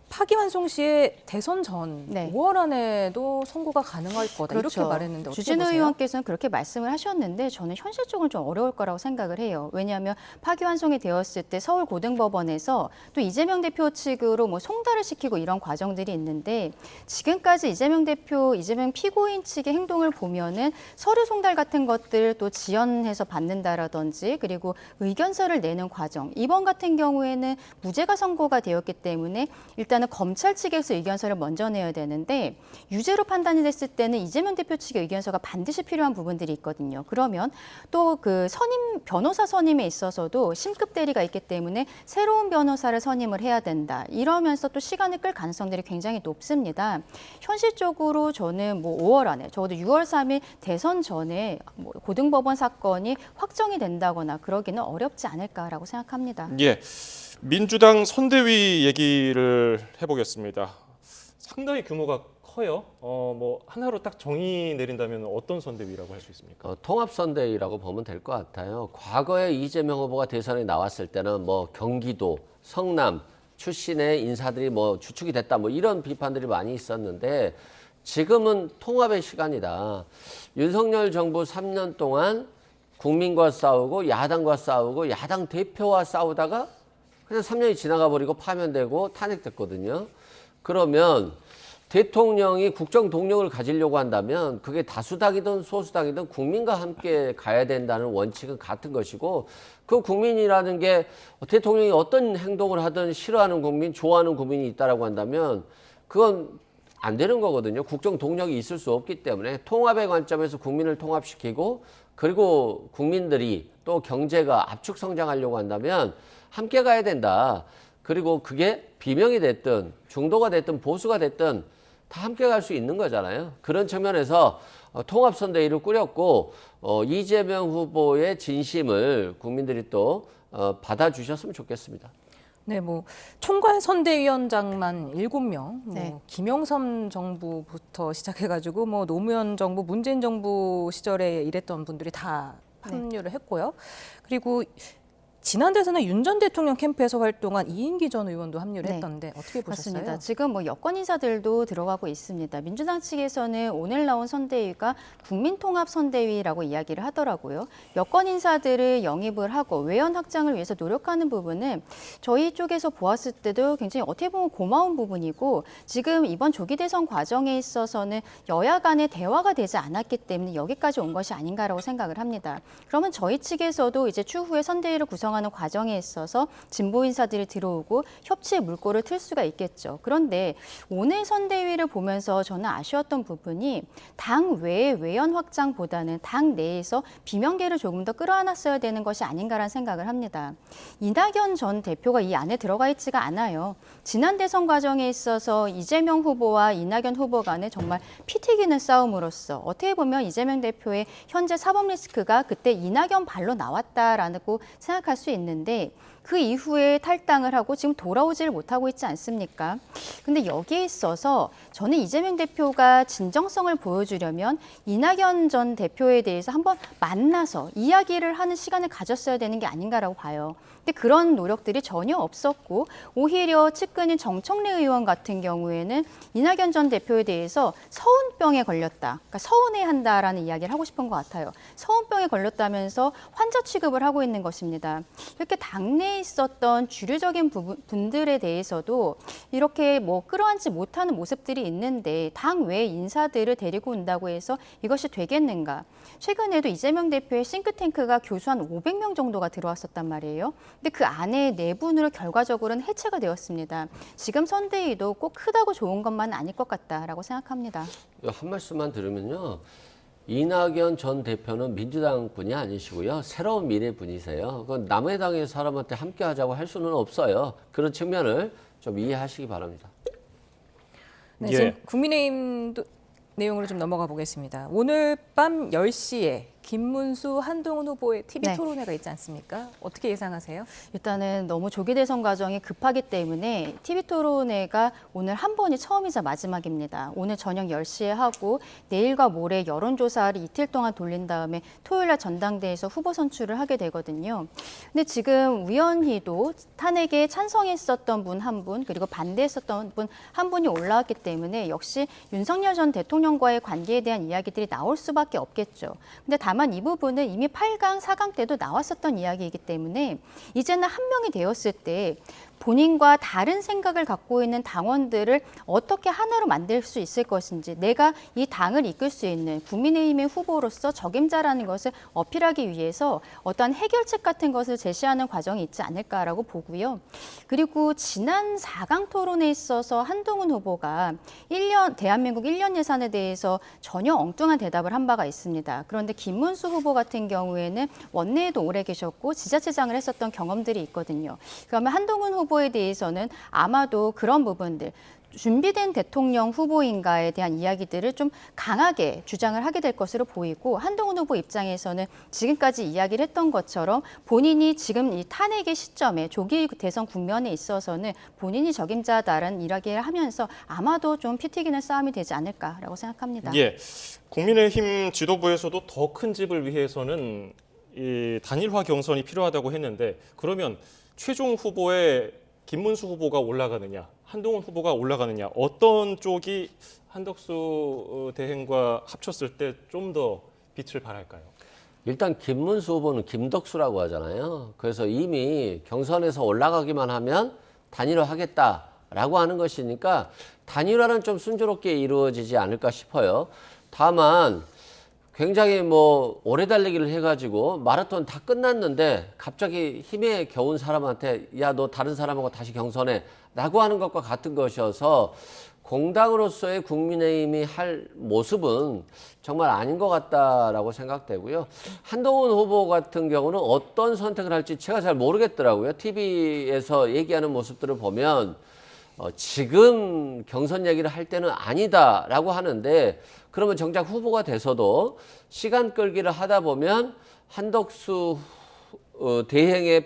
파기환송 시에 대선 전 5월 안에도 선고가 가능할 거다 그렇죠. 이렇게 말했는데 어떻게 주진우 보세요? 의원께서는 그렇게 말씀을 하셨는데 저는 현실적으로 좀 어려울 거라고 생각을 해요. 왜냐하면 파기환송이 되었을 때 서울고등법원에서 또 이재명 대표 측으로 뭐 송달을 시키고 이런 과정들이 있는데 지금까지 이재명 대표, 이재명 피고인 측의 행동을 보면은 서류 송달 같은 것들 또 지연해서 받는다라든지 그리고 의견서를 내는 과정. 이번 같은 경우에는 무죄가 선고가 되었기 때문에 일단은 검찰 측에서 의견서를 먼저 내야 되는데 유죄로 판단이 됐을 때는 이재명 대표 측의 의견서가 반드시 필요한 부분들이 있거든요. 그러면 또 그 변호사 선임에 있어서도 심급 대리가 있기 때문에 새로운 변호사를 선임을 해야 된다. 이러면서 또 시간을 끌 가능성들이 굉장히 높습니다. 현실적으로 저는 뭐 5월 안에 적어도 6월 3일 대선 전에 뭐 고등법원 사건이 확정이 된다거나 그러기는 어렵지 않을까라고 생각합니다. 예, 민주당 선대위 얘기를 해보겠습니다. 상당히 규모가 커요. 뭐 하나로 딱 정의 내린다면 어떤 선대위라고 할 수 있습니까? 통합선대위라고 보면 될 것 같아요. 과거에 이재명 후보가 대선에 나왔을 때는 뭐 경기도, 성남 출신의 인사들이 뭐 주축이 됐다 뭐 이런 비판들이 많이 있었는데 지금은 통합의 시간이다. 윤석열 정부 3년 동안 국민과 싸우고 야당과 싸우고 야당 대표와 싸우다가 그냥 3년이 지나가 버리고 파면되고 탄핵됐거든요. 그러면 대통령이 국정 동력을 가지려고 한다면 그게 다수당이든 소수당이든 국민과 함께 가야 된다는 원칙은 같은 것이고 그 국민이라는 게 대통령이 어떤 행동을 하든 싫어하는 국민, 좋아하는 국민이 있다라고 한다면 그건 안 되는 거거든요. 국정 동력이 있을 수 없기 때문에 통합의 관점에서 국민을 통합시키고 그리고 국민들이 또 경제가 압축 성장하려고 한다면 함께 가야 된다. 그리고 그게 비명이 됐든 중도가 됐든 보수가 됐든 다 함께 갈 수 있는 거잖아요. 그런 측면에서 통합선대위를 꾸렸고 이재명 후보의 진심을 국민들이 또 받아주셨으면 좋겠습니다. 네, 뭐 총괄 선대위원장만 7명, 뭐 김영삼 정부부터 시작해가지고 뭐 노무현 정부, 문재인 정부 시절에 일했던 분들이 다 합류를 했고요. 그리고 지난 대선에 윤 전 대통령 캠프에서 활동한 이인기 전 의원도 합류를 했던데 어떻게 보셨어요? 맞습니다. 지금 뭐 여권 인사들도 들어가고 있습니다. 민주당 측에서는 오늘 나온 선대위가 국민통합선대위라고 이야기를 하더라고요. 여권 인사들을 영입을 하고 외연 확장을 위해서 노력하는 부분은 저희 쪽에서 보았을 때도 굉장히 어떻게 보면 고마운 부분이고 지금 이번 조기 대선 과정에 있어서는 여야 간의 대화가 되지 않았기 때문에 여기까지 온 것이 아닌가라고 생각을 합니다. 그러면 저희 측에서도 이제 추후에 선대위를 구성하는 과정에 있어서 진보 인사들이 들어오고 협치의 물꼬를 틀 수가 있겠죠. 그런데 오늘 선대위를 보면서 저는 아쉬웠던 부분이 당 외의 외연 확장보다는 당 내에서 비명계를 조금 더 끌어안았어야 되는 것이 아닌가라는 생각을 합니다. 이낙연 전 대표가 이 안에 들어가 있지가 않아요. 지난 대선 과정에 있어서 이재명 후보와 이낙연 후보 간에 정말 피 튀기는 싸움으로써 어떻게 보면 이재명 대표의 현재 사법 리스크가 그때 이낙연 발로 나왔다라고 생각할 수 있는데 그 이후에 탈당을 하고 지금 돌아오지를 못하고 있지 않습니까? 근데 여기에 있어서 저는 이재명 대표가 진정성을 보여주려면 이낙연 전 대표에 대해서 한번 만나서 이야기를 하는 시간을 가졌어야 되는 게 아닌가라고 봐요. 근데 그런 노력들이 전혀 없었고 오히려 측근인 정청래 의원 같은 경우에는 이낙연 전 대표에 대해서 서운병에 걸렸다. 그러니까 서운해한다라는 이야기를 하고 싶은 것 같아요. 서운병에 걸렸다면서 환자 취급을 하고 있는 것입니다. 이렇게 당내에 있었던 주류적인 분들에 대해서도 이렇게 뭐 끌어안지 못하는 모습들이 있는데 당 외 인사들을 데리고 온다고 해서 이것이 되겠는가? 최근에도 이재명 대표의 싱크탱크가 교수 한 500명 정도가 들어왔었단 말이에요. 근데 그 안에 내분으로 결과적으로는 해체가 되었습니다. 지금 선대위도 꼭 크다고 좋은 것만 아닐 것 같다라고 생각합니다. 한 말씀만 들으면요. 이낙연 전 대표는 민주당 분이 아니시고요. 새로운 미래 분이세요. 남의 당의 사람한테 함께 하자고 할 수는 없어요. 그런 측면을 좀 이해하시기 바랍니다. 네, 지금 국민의힘 내용으로 좀 넘어가 보겠습니다. 오늘 밤 10시에 김문수, 한동훈 후보의 TV 네. 토론회가 있지 않습니까? 어떻게 예상하세요? 일단은 너무 조기 대선 과정이 급하기 때문에 TV 토론회가 오늘 한 번이 처음이자 마지막입니다. 오늘 저녁 10시에 하고 내일과 모레 여론조사를 이틀 동안 돌린 다음에 토요일 날 전당대회에서 후보 선출을 하게 되거든요. 근데 지금 우연히도 탄핵에 찬성했었던 분 한 분, 그리고 반대했었던 분 한 분이 올라왔기 때문에 역시 윤석열 전 대통령과의 관계에 대한 이야기들이 나올 수밖에 없겠죠. 근데 다만 이 부분은 이미 8강, 4강 때도 나왔었던 이야기이기 때문에 이제는 한 명이 되었을 때 본인과 다른 생각을 갖고 있는 당원들을 어떻게 하나로 만들 수 있을 것인지, 내가 이 당을 이끌 수 있는 국민의힘의 후보로서 적임자라는 것을 어필하기 위해서 어떠한 해결책 같은 것을 제시하는 과정이 있지 않을까라고 보고요. 그리고 지난 4강 토론에 있어서 한동훈 후보가 대한민국 1년 예산에 대해서 전혀 엉뚱한 대답을 한 바가 있습니다. 그런데 김문수 후보 같은 경우에는 원내에도 오래 계셨고 지자체장을 했었던 경험들이 있거든요. 그러면 한동훈 후보에 대해서는 아마도 그런 부분들, 준비된 대통령 후보인가에 대한 이야기들을 좀 강하게 주장을 하게 될 것으로 보이고, 한동훈 후보 입장에서는 지금까지 이야기를 했던 것처럼 본인이 지금 이 탄핵의 시점에 조기 대선 국면에 있어서는 본인이 적임자다라는 이야기를 하면서 아마도 좀 피 튀기는 싸움이 되지 않을까라고 생각합니다. 예, 국민의힘 지도부에서도 더 큰 집을 위해서는 이 단일화 경선이 필요하다고 했는데, 그러면 최종 후보에 김문수 후보가 올라가느냐, 한동훈 후보가 올라가느냐, 어떤 쪽이 한덕수 대행과 합쳤을 때 좀 더 빛을 발할까요? 일단 김문수 후보는 김덕수라고 하잖아요. 그래서 이미 경선에서 올라가기만 하면 단일화하겠다라고 하는 것이니까 단일화는 좀 순조롭게 이루어지지 않을까 싶어요. 다만 굉장히 오래 달리기를 해가지고 마라톤 다 끝났는데 갑자기 힘에 겨운 사람한테 야, 너 다른 사람하고 다시 경선해 라고 하는 것과 같은 것이어서 공당으로서의 국민의힘이 할 모습은 정말 아닌 것 같다라고 생각되고요. 한동훈 후보 같은 경우는 어떤 선택을 할지 제가 잘 모르겠더라고요. TV에서 얘기하는 모습들을 보면 지금 경선 얘기를 할 때는 아니다라고 하는데, 그러면 정작 후보가 돼서도 시간 끌기를 하다 보면 한덕수 대행의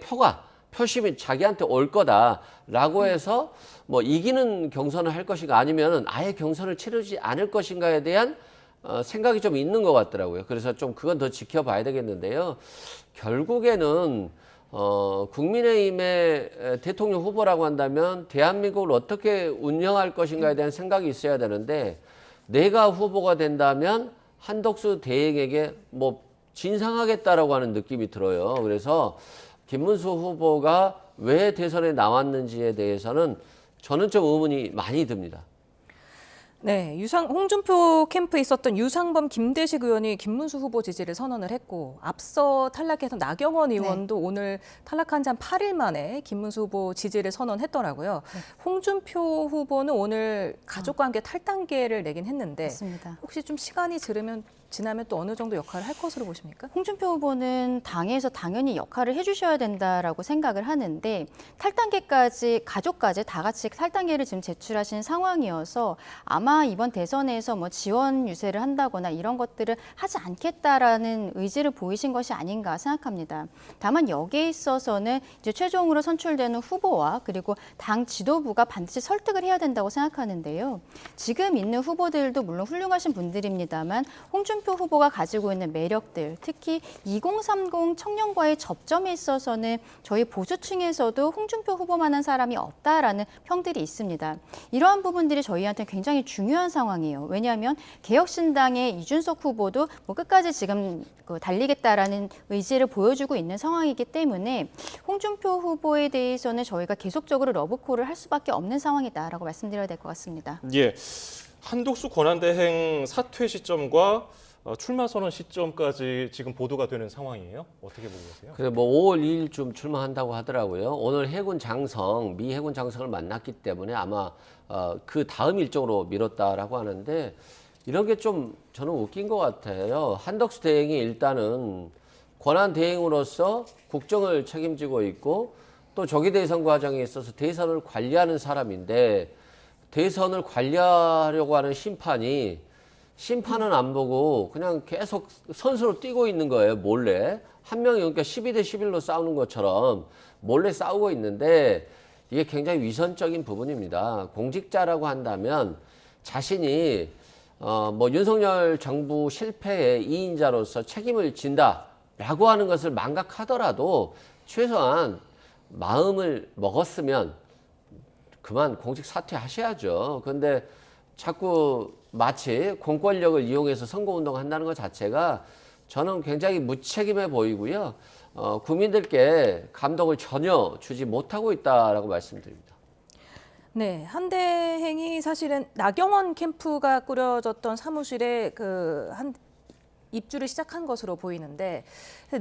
표심이 자기한테 올 거다라고 해서 이기는 경선을 할 것인가, 아니면 아예 경선을 치르지 않을 것인가에 대한 생각이 좀 있는 것 같더라고요. 그래서 좀 그건 더 지켜봐야 되겠는데요. 결국에는 국민의힘의 대통령 후보라고 한다면 대한민국을 어떻게 운영할 것인가에 대한 생각이 있어야 되는데, 내가 후보가 된다면 한덕수 대행에게 진상하겠다라고 하는 느낌이 들어요. 그래서 김문수 후보가 왜 대선에 나왔는지에 대해서는 저는 좀 의문이 많이 듭니다. 네, 홍준표 캠프에 있었던 유상범, 김대식 의원이 김문수 후보 지지를 선언을 했고, 앞서 탈락해서 나경원 의원도 오늘 탈락한 지 한 8일 만에 김문수 후보 지지를 선언했더라고요. 홍준표 후보는 오늘 가족과 함께 탈당계를 내긴 했는데, 맞습니다. 혹시 좀 시간이 지나면 또 어느 정도 역할을 할 것으로 보십니까? 홍준표 후보는 당에서 당연히 역할을 해주셔야 된다라고 생각을 하는데, 탈당계까지, 가족까지 다 같이 탈당계를 지금 제출하신 상황이어서 아마 이번 대선에서 지원 유세를 한다거나 이런 것들을 하지 않겠다라는 의지를 보이신 것이 아닌가 생각합니다. 다만 여기에 있어서는 이제 최종으로 선출되는 후보와 그리고 당 지도부가 반드시 설득을 해야 된다고 생각하는데요. 지금 있는 후보들도 물론 훌륭하신 분들입니다만 홍준표 후보가 가지고 있는 매력들, 특히 2030 청년과의 접점에 있어서는 저희 보수층에서도 홍준표 후보만한 사람이 없다라는 평들이 있습니다. 이러한 부분들이 저희한테 굉장히 중요한 상황이에요. 왜냐하면 개혁신당의 이준석 후보도 끝까지 지금 달리겠다라는 의지를 보여주고 있는 상황이기 때문에 홍준표 후보에 대해서는 저희가 계속적으로 러브콜을 할 수밖에 없는 상황이다라고 말씀드려야 될 것 같습니다. 예, 한덕수 권한대행 사퇴 시점과 출마 선언 시점까지 지금 보도가 되는 상황이에요. 어떻게 보고 계세요? 그래 5월 2일쯤 출마한다고 하더라고요. 오늘 미 해군 장성을 만났기 때문에 아마 그 다음 일정으로 미뤘다라고 하는데, 이런 게 좀 저는 웃긴 것 같아요. 한덕수 대행이 일단은 권한 대행으로서 국정을 책임지고 있고 또 조기 대선 과정에 있어서 대선을 관리하는 사람인데, 대선을 관리하려고 하는 심판이 심판은 안 보고 그냥 계속 선수로 뛰고 있는 거예요, 몰래. 한 명이 그러니까 12대 11로 싸우는 것처럼 몰래 싸우고 있는데 이게 굉장히 위선적인 부분입니다. 공직자라고 한다면 자신이 뭐 윤석열 정부 실패의 2인자로서 책임을 진다라고 하는 것을 망각하더라도 최소한 마음을 먹었으면 그만 공직 사퇴하셔야죠. 그런데 자꾸 마치 공권력을 이용해서 선거운동 한다는 것 자체가 저는 굉장히 무책임해 보이고요. 국민들께 감동을 전혀 주지 못하고 있다라고 말씀드립니다. 네, 한대행이 사실은 나경원 캠프가 꾸려졌던 사무실에 입주를 시작한 것으로 보이는데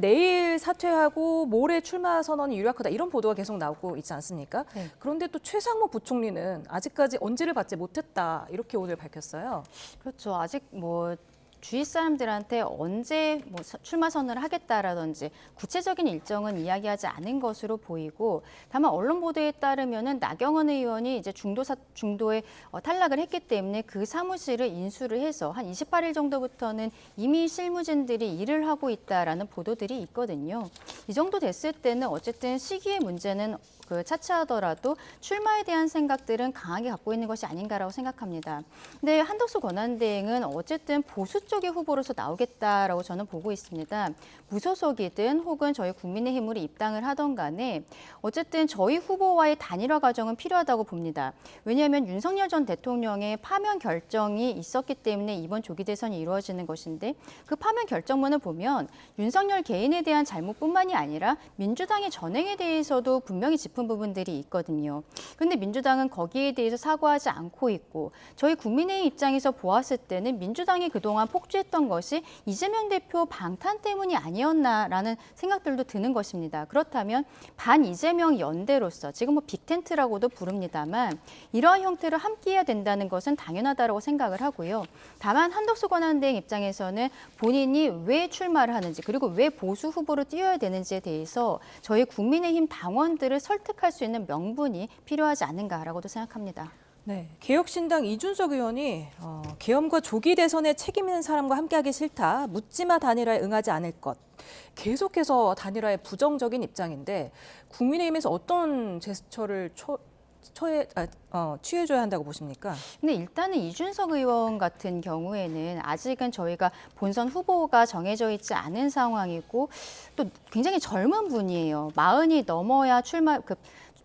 내일 사퇴하고 모레 출마 선언이 유력하다 이런 보도가 계속 나오고 있지 않습니까? 네. 그런데 또 최상무 부총리는 아직까지 언지를 받지 못했다 이렇게 오늘 밝혔어요. 그렇죠. 아직 뭐 주위 사람들한테 언제 뭐 출마 선언을 하겠다라든지 구체적인 일정은 이야기하지 않은 것으로 보이고, 다만 언론 보도에 따르면은 나경원 의원이 이제 중도에 탈락을 했기 때문에 그 사무실을 인수를 해서 한 28일 정도부터는 이미 실무진들이 일을 하고 있다라는 보도들이 있거든요. 이 정도 됐을 때는 어쨌든 시기의 문제는 차치하더라도 출마에 대한 생각들은 강하게 갖고 있는 것이 아닌가라고 생각합니다. 근데 한덕수 권한대행은 어쨌든 보수 쪽의 후보로서 나오겠다라고 저는 보고 있습니다. 무소속이든 혹은 저희 국민의힘으로 입당을 하던 간에 어쨌든 저희 후보와의 단일화 과정은 필요하다고 봅니다. 왜냐하면 윤석열 전 대통령의 파면 결정이 있었기 때문에 이번 조기 대선이 이루어지는 것인데, 그 파면 결정문을 보면 윤석열 개인에 대한 잘못뿐만이 아니라 민주당의 전행에 대해서도 분명히 짚은 부분들이 있거든요. 그런데 민주당은 거기에 대해서 사과하지 않고 있고, 저희 국민의힘 입장에서 보았을 때는 민주당이 그동안 폭주했던 것이 이재명 대표 방탄 때문이 아니었나라는 생각들도 드는 것입니다. 그렇다면 반 이재명 연대로서 지금 뭐 빅텐트라고도 부릅니다만 이러한 형태로 함께해야 된다는 것은 당연하다고 생각을 하고요. 다만 한덕수 권한대행 입장에서는 본인이 왜 출마를 하는지, 그리고 왜 보수 후보로 뛰어야 되는지에 대해서 저희 국민의힘 당원들을 설득할 수 있는 명분이 필요하지 않은가라고도 생각합니다. 네, 개혁신당 이준석 의원이 계엄과 조기 대선에 책임 있는 사람과 함께하기 싫다, 묻지마 단일화에 응하지 않을 것, 계속해서 단일화에 부정적인 입장인데 국민의힘에서 어떤 제스처를 취해줘야 한다고 보십니까? 근데 일단은 이준석 의원 같은 경우에는 아직은 저희가 본선 후보가 정해져 있지 않은 상황이고 또 굉장히 젊은 분이에요. 40이 넘어야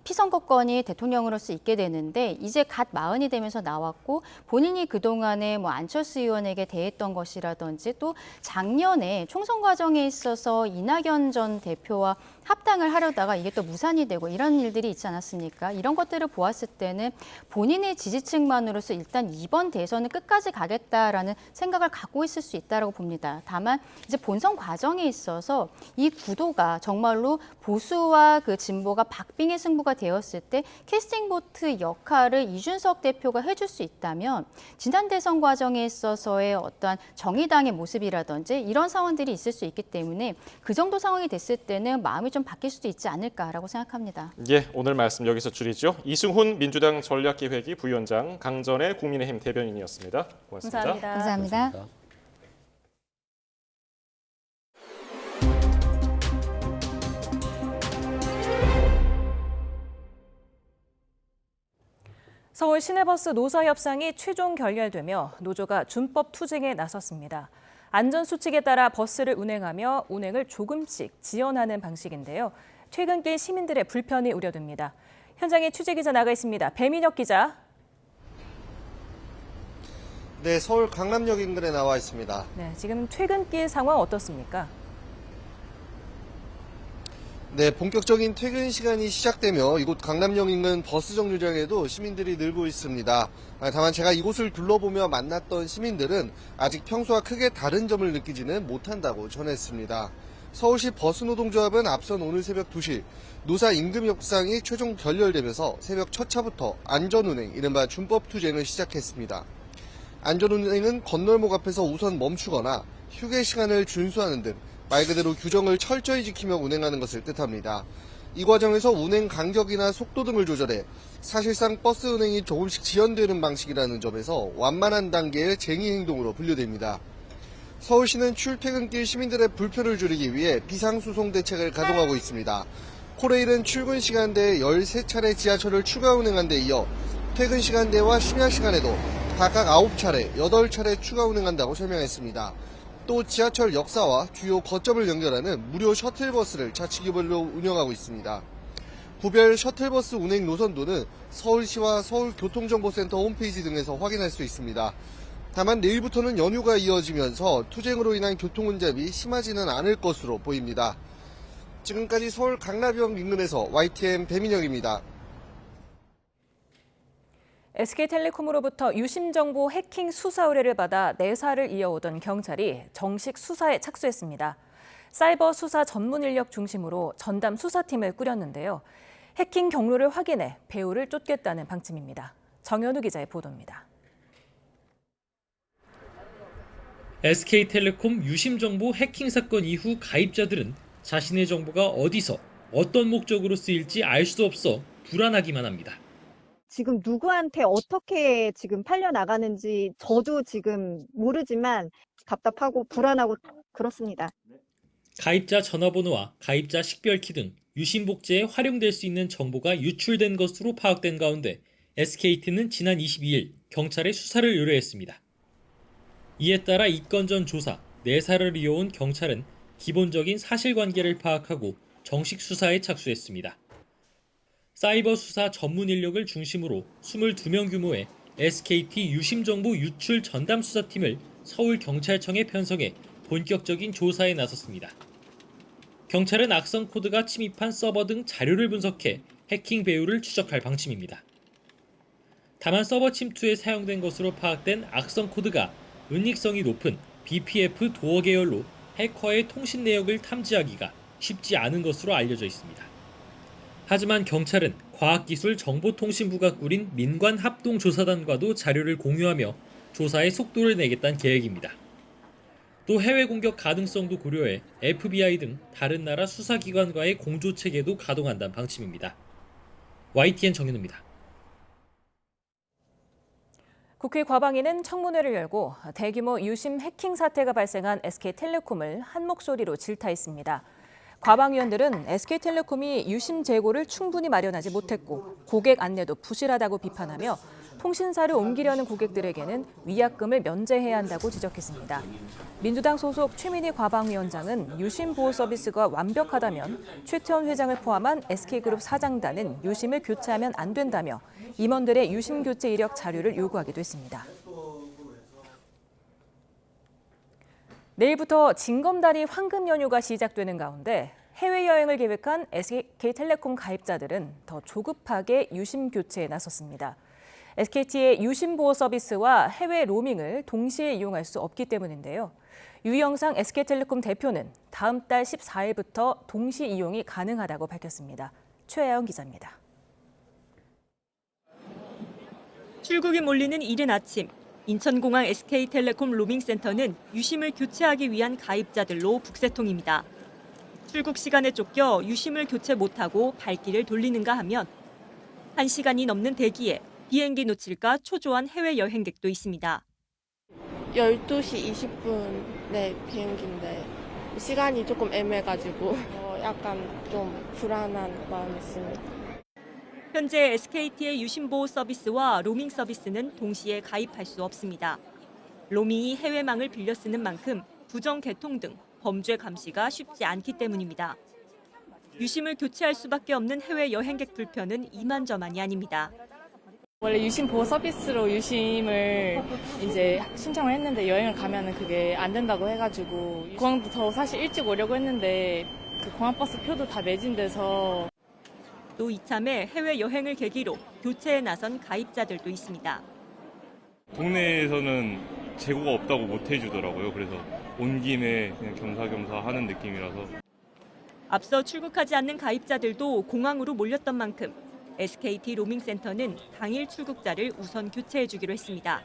피선거권이 대통령으로서 있게 되는데 이제 갓 40이 되면서 나왔고, 본인이 그동안에 뭐 안철수 의원에게 대했던 것이라든지 또 작년에 총선 과정에 있어서 이낙연 전 대표와 합당을 하려다가 이게 또 무산이 되고 이런 일들이 있지 않았습니까? 이런 것들을 보았을 때는 본인의 지지층만으로서 일단 이번 대선은 끝까지 가겠다라는 생각을 갖고 있을 수 있다고 봅니다. 다만 이제 본선 과정에 있어서 이 구도가 정말로 보수와 그 진보가 박빙의 승부가 되었을 때 캐스팅 보트 역할을 이준석 대표가 해줄 수 있다면 지난 대선 과정에 있어서의 어떠한 정의당의 모습이라든지 이런 상황들이 있을 수 있기 때문에 그 정도 상황이 됐을 때는 마음이 좀 바뀔 수도 있지 않을까라고 생각합니다. 예, 오늘 말씀 여기서 줄이죠. 이승훈 민주당 전략기획위 부위원장, 강전의 국민의힘 대변인이었습니다. 고맙습니다. 감사합니다. 서울 시내버스 노사 협상이 최종 결렬되며 노조가 준법 투쟁에 나섰습니다. 안전수칙에 따라 버스를 운행하며 운행을 조금씩 지연하는 방식인데요. 퇴근길 시민들의 불편이 우려됩니다. 현장에 취재기자 나가 있습니다. 배민혁 기자. 네, 서울 강남역 인근에 나와 있습니다. 네, 지금 퇴근길 상황 어떻습니까? 네, 본격적인 퇴근 시간이 시작되며 이곳 강남역 인근 버스 정류장에도 시민들이 늘고 있습니다. 다만 제가 이곳을 둘러보며 만났던 시민들은 아직 평소와 크게 다른 점을 느끼지는 못한다고 전했습니다. 서울시 버스노동조합은 앞선 오늘 새벽 2시 노사 임금 협상이 최종 결렬되면서 새벽 첫 차부터 안전운행, 이른바 준법투쟁을 시작했습니다. 안전운행은 건널목 앞에서 우선 멈추거나 휴게 시간을 준수하는 등 말 그대로 규정을 철저히 지키며 운행하는 것을 뜻합니다. 이 과정에서 운행 간격이나 속도 등을 조절해 사실상 버스 운행이 조금씩 지연되는 방식이라는 점에서 완만한 단계의 쟁의 행동으로 분류됩니다. 서울시는 출퇴근길 시민들의 불편을 줄이기 위해 비상수송 대책을 가동하고 있습니다. 코레일은 출근 시간대에 13차례 지하철을 추가 운행한 데 이어 퇴근 시간대와 심야 시간에도 각각 9차례, 8차례 추가 운행한다고 설명했습니다. 또 지하철 역사와 주요 거점을 연결하는 무료 셔틀버스를 자치구별로 운영하고 있습니다. 구별 셔틀버스 운행 노선도는 서울시와 서울교통정보센터 홈페이지 등에서 확인할 수 있습니다. 다만 내일부터는 연휴가 이어지면서 투쟁으로 인한 교통혼잡이 심하지는 않을 것으로 보입니다. 지금까지 서울 강남역 인근에서 YTN 배민혁입니다. SK텔레콤으로부터 유심정보 해킹 수사 의뢰를 받아 내사를 이어오던 경찰이 정식 수사에 착수했습니다. 사이버 수사 전문 인력 중심으로 전담 수사팀을 꾸렸는데요. 해킹 경로를 확인해 배후를 쫓겠다는 방침입니다. 정현우 기자의 보도입니다. SK텔레콤 유심정보 해킹 사건 이후 가입자들은 자신의 정보가 어디서 어떤 목적으로 쓰일지 알 수 없어 불안하기만 합니다. 지금 누구한테 어떻게 지금 팔려나가는지 저도 지금 모르지만 답답하고 불안하고 그렇습니다. 가입자 전화번호와 가입자 식별키 등 유심복제에 활용될 수 있는 정보가 유출된 것으로 파악된 가운데 SKT는 지난 22일 경찰에 수사를 의뢰했습니다. 이에 따라 이 건 전 조사, 내사를 이어온 경찰은 기본적인 사실관계를 파악하고 정식 수사에 착수했습니다. 사이버 수사 전문 인력을 중심으로 22명 규모의 SKT 유심정보 유출 전담 수사팀을 서울경찰청에 편성해 본격적인 조사에 나섰습니다. 경찰은 악성 코드가 침입한 서버 등 자료를 분석해 해킹 배후를 추적할 방침입니다. 다만 서버 침투에 사용된 것으로 파악된 악성 코드가 은닉성이 높은 BPF 도어 계열로 해커의 통신 내역을 탐지하기가 쉽지 않은 것으로 알려져 있습니다. 하지만 경찰은 과학기술정보통신부가 꾸린 민관합동조사단과도 자료를 공유하며 조사에 속도를 내겠다는 계획입니다. 또 해외 공격 가능성도 고려해 FBI 등 다른 나라 수사기관과의 공조체계도 가동한다는 방침입니다. YTN 정현우입니다. 국회 과방위는 청문회를 열고 대규모 유심 해킹 사태가 발생한 SK텔레콤을 한 목소리로 질타했습니다. 과방위원들은 SK텔레콤이 유심 재고를 충분히 마련하지 못했고 고객 안내도 부실하다고 비판하며 통신사를 옮기려는 고객들에게는 위약금을 면제해야 한다고 지적했습니다. 민주당 소속 최민희 과방위원장은 유심 보호 서비스가 완벽하다면 최태원 회장을 포함한 SK그룹 사장단은 유심을 교체하면 안 된다며 임원들의 유심 교체 이력 자료를 요구하기도 했습니다. 내일부터 징검다리 황금 연휴가 시작되는 가운데 해외여행을 계획한 SK텔레콤 가입자들은 더 조급하게 유심 교체에 나섰습니다. SKT의 유심 보호 서비스와 해외 로밍을 동시에 이용할 수 없기 때문인데요. 유영상 SK텔레콤 대표는 다음 달 14일부터 동시 이용이 가능하다고 밝혔습니다. 최아영 기자입니다. 출국이 몰리는 이른 아침, 인천공항 SK텔레콤 로밍센터는 유심을 교체하기 위한 가입자들로 북새통입니다. 출국 시간에 쫓겨 유심을 교체 못하고 발길을 돌리는가 하면 1시간이 넘는 대기에 비행기 놓칠까 초조한 해외 여행객도 있습니다. 12시 20분의 비행기인데 시간이 조금 애매해가지고 약간 좀 불안한 마음이 있습니다. 현재 SKT의 유심보호 서비스와 로밍 서비스는 동시에 가입할 수 없습니다. 로밍이 해외망을 빌려 쓰는 만큼 부정 개통 등 범죄 감시가 쉽지 않기 때문입니다. 유심을 교체할 수밖에 없는 해외 여행객 불편은 이만저만이 아닙니다. 원래 유심 보호 서비스로 유심을 이제 신청을 했는데 여행을 가면은 그게 안 된다고 해가지고 공항도 더 사실 일찍 오려고 했는데 그 공항버스 표도 다 매진돼서 또 이참에 해외 여행을 계기로 교체에 나선 가입자들도 있습니다. 동네에서는 재고가 없다고 못 해주더라고요. 그래서 온 김에 그냥 겸사겸사 하는 느낌이라서. 앞서 출국하지 않는 가입자들도 공항으로 몰렸던 만큼 SKT 로밍센터는 당일 출국자를 우선 교체해주기로 했습니다.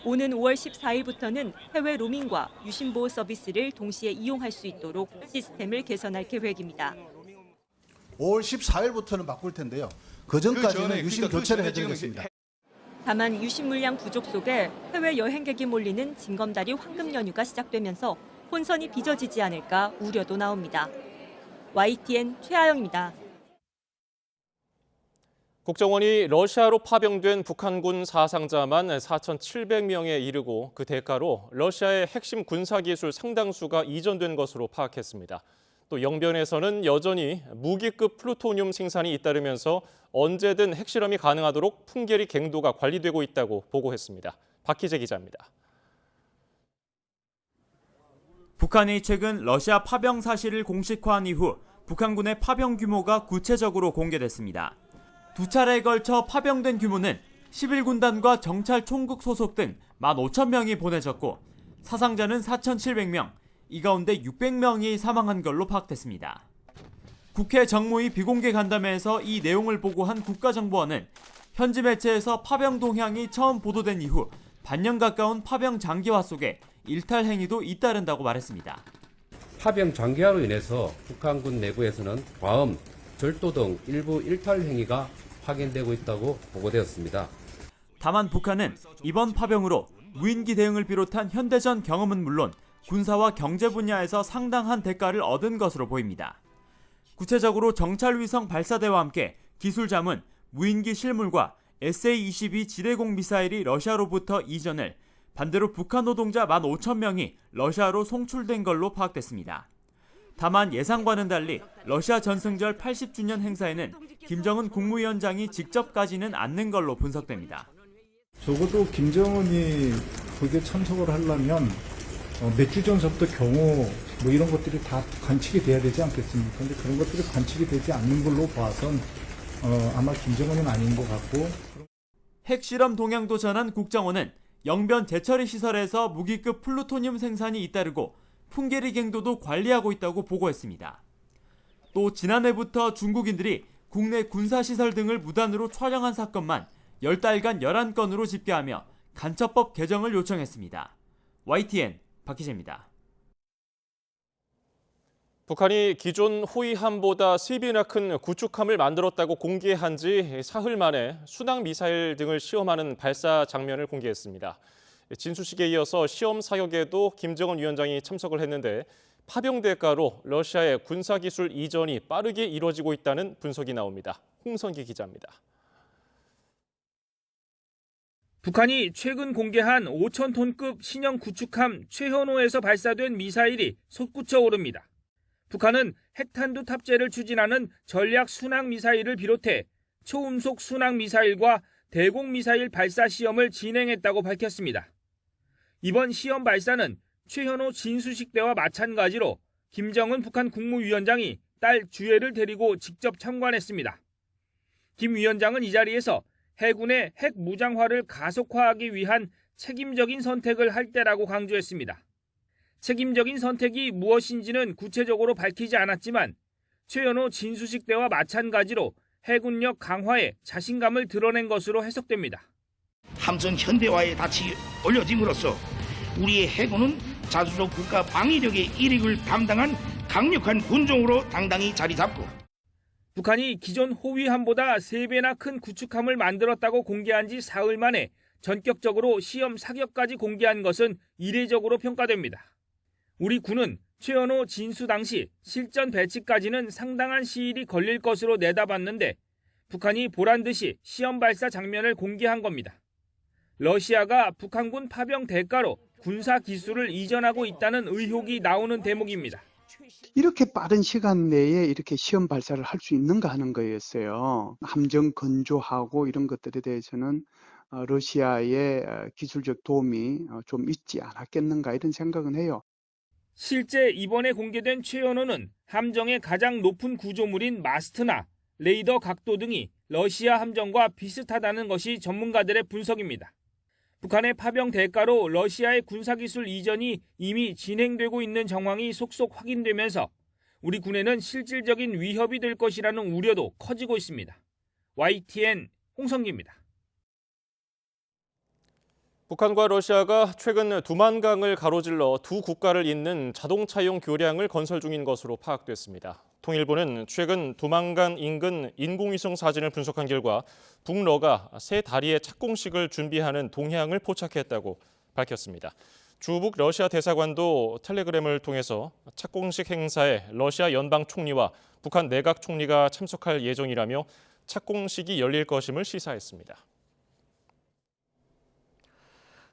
오는 5월 14일부터는 해외 로밍과 유심보호 서비스를 동시에 이용할 수 있도록 시스템을 개선할 계획입니다. 5월 14일부터는 바꿀 텐데요. 그 전까지는 유심 교체를 해드리겠습니다. 다만 유심 물량 부족 속에 해외 여행객이 몰리는 징검다리 황금 연휴가 시작되면서 혼선이 빚어지지 않을까 우려도 나옵니다. YTN 최아영입니다. 국정원이 러시아로 파병된 북한군 사상자만 4,700명에 이르고 그 대가로 러시아의 핵심 군사기술 상당수가 이전된 것으로 파악했습니다. 또 영변에서는 여전히 무기급 플루토늄 생산이 잇따르면서 언제든 핵실험이 가능하도록 풍계리 갱도가 관리되고 있다고 보고했습니다. 박희재 기자입니다. 북한이 최근 러시아 파병 사실을 공식화한 이후 북한군의 파병 규모가 구체적으로 공개됐습니다. 두 차례에 걸쳐 파병된 규모는 11군단과 정찰 총국 소속 등 15,000명이 보내졌고 사상자는 4,700명, 이 가운데 600명이 사망한 걸로 파악됐습니다. 국회 정무위 비공개 간담회에서 이 내용을 보고한 국가정보원은 현지 매체에서 파병 동향이 처음 보도된 이후 반년 가까운 파병 장기화 속에 일탈 행위도 잇따른다고 말했습니다. 파병 장기화로 인해서 북한군 내부에서는 과음, 절도 등 일부 일탈 행위가 확인되고 있다고 보고되었습니다. 다만 북한은 이번 파병으로 무인기 대응을 비롯한 현대전 경험은 물론 군사와 경제 분야에서 상당한 대가를 얻은 것으로 보입니다. 구체적으로 정찰위성 발사대와 함께 기술 자문, 무인기 실물과 SA-22 지대공 미사일이 러시아로부터 이전을, 반대로 북한 노동자 15,000명이 러시아로 송출된 걸로 파악됐습니다. 다만 예상과는 달리 러시아 전승절 80주년 행사에는 김정은 국무위원장이 직접 가지는 않는 걸로 분석됩니다. 적어도 김정은이 거기에 참석을 하려면 몇 주 전서부터 경호 뭐 이런 것들이 다 관측이 돼야 되지 않겠습니까? 근데 그런 것들이 관측이 되지 않는 걸로 봐선 아마 김정은은 아닌 것 같고. 핵실험 동향도 전한 국정원은 영변 재처리 시설에서 무기급 플루토늄 생산이 잇따르고 풍계리 갱도도 관리하고 있다고 보고했습니다. 또 지난해부터 중국인들이 국내 군사시설 등을 무단으로 촬영한 사건만 10달간 11건으로 집계하며 간첩법 개정을 요청했습니다. YTN 박희재입니다. 북한이 기존 호위함보다 3배나 큰 구축함을 만들었다고 공개한 지 사흘 만에 순항 미사일 등을 시험하는 발사 장면을 공개했습니다. 진수식에 이어서 시험 사격에도 김정은 위원장이 참석을 했는데 파병 대가로 러시아의 군사기술 이전이 빠르게 이루어지고 있다는 분석이 나옵니다. 홍선기 기자입니다. 북한이 최근 공개한 5,000톤급 신형 구축함 최현호에서 발사된 미사일이 솟구쳐 오릅니다. 북한은 핵탄두 탑재를 추진하는 전략 순항 미사일을 비롯해 초음속 순항 미사일과 대공 미사일 발사 시험을 진행했다고 밝혔습니다. 이번 시험 발사는 최현호 진수식 때와 마찬가지로 김정은 북한 국무위원장이 딸 주애를 데리고 직접 참관했습니다. 김 위원장은 이 자리에서 해군의 핵 무장화를 가속화하기 위한 책임적인 선택을 할 때라고 강조했습니다. 책임적인 선택이 무엇인지는 구체적으로 밝히지 않았지만 최현호 진수식 때와 마찬가지로 해군력 강화에 자신감을 드러낸 것으로 해석됩니다. 함성 현대화에 닻이 올려짐으로써 우리의 해군은 자주적 국가 방위력의 일익을 담당한 강력한 군종으로 당당히 자리 잡고 북한이 기존 호위함보다 3배나 큰 구축함을 만들었다고 공개한 지 사흘 만에 전격적으로 시험 사격까지 공개한 것은 이례적으로 평가됩니다. 우리 군은 최현호 진수 당시 실전 배치까지는 상당한 시일이 걸릴 것으로 내다봤는데 북한이 보란듯이 시험 발사 장면을 공개한 겁니다. 러시아가 북한군 파병 대가로 군사 기술을 이전하고 있다는 의혹이 나오는 대목입니다. 이렇게 빠른 시간 내에 이렇게 시험 발사를 할 수 있는가 하는 거였어요. 함정 건조하고 이런 것들에 대해서는 러시아의 기술적 도움이 좀 있지 않았겠는가 이런 생각은 해요. 실제 이번에 공개된 최현호는 함정의 가장 높은 구조물인 마스트나 레이더 각도 등이 러시아 함정과 비슷하다는 것이 전문가들의 분석입니다. 북한의 파병 대가로 러시아의 군사기술 이전이 이미 진행되고 있는 정황이 속속 확인되면서 우리 군에는 실질적인 위협이 될 것이라는 우려도 커지고 있습니다. YTN 홍성기입니다. 북한과 러시아가 최근 두만강을 가로질러 두 국가를 잇는 자동차용 교량을 건설 중인 것으로 파악됐습니다. 통일부는 최근 두만강 인근 인공위성 사진을 분석한 결과 북러가 새 다리의 착공식을 준비하는 동향을 포착했다고 밝혔습니다. 주북 러시아 대사관도 텔레그램을 통해서 착공식 행사에 러시아 연방 총리와 북한 내각 총리가 참석할 예정이라며 착공식이 열릴 것임을 시사했습니다.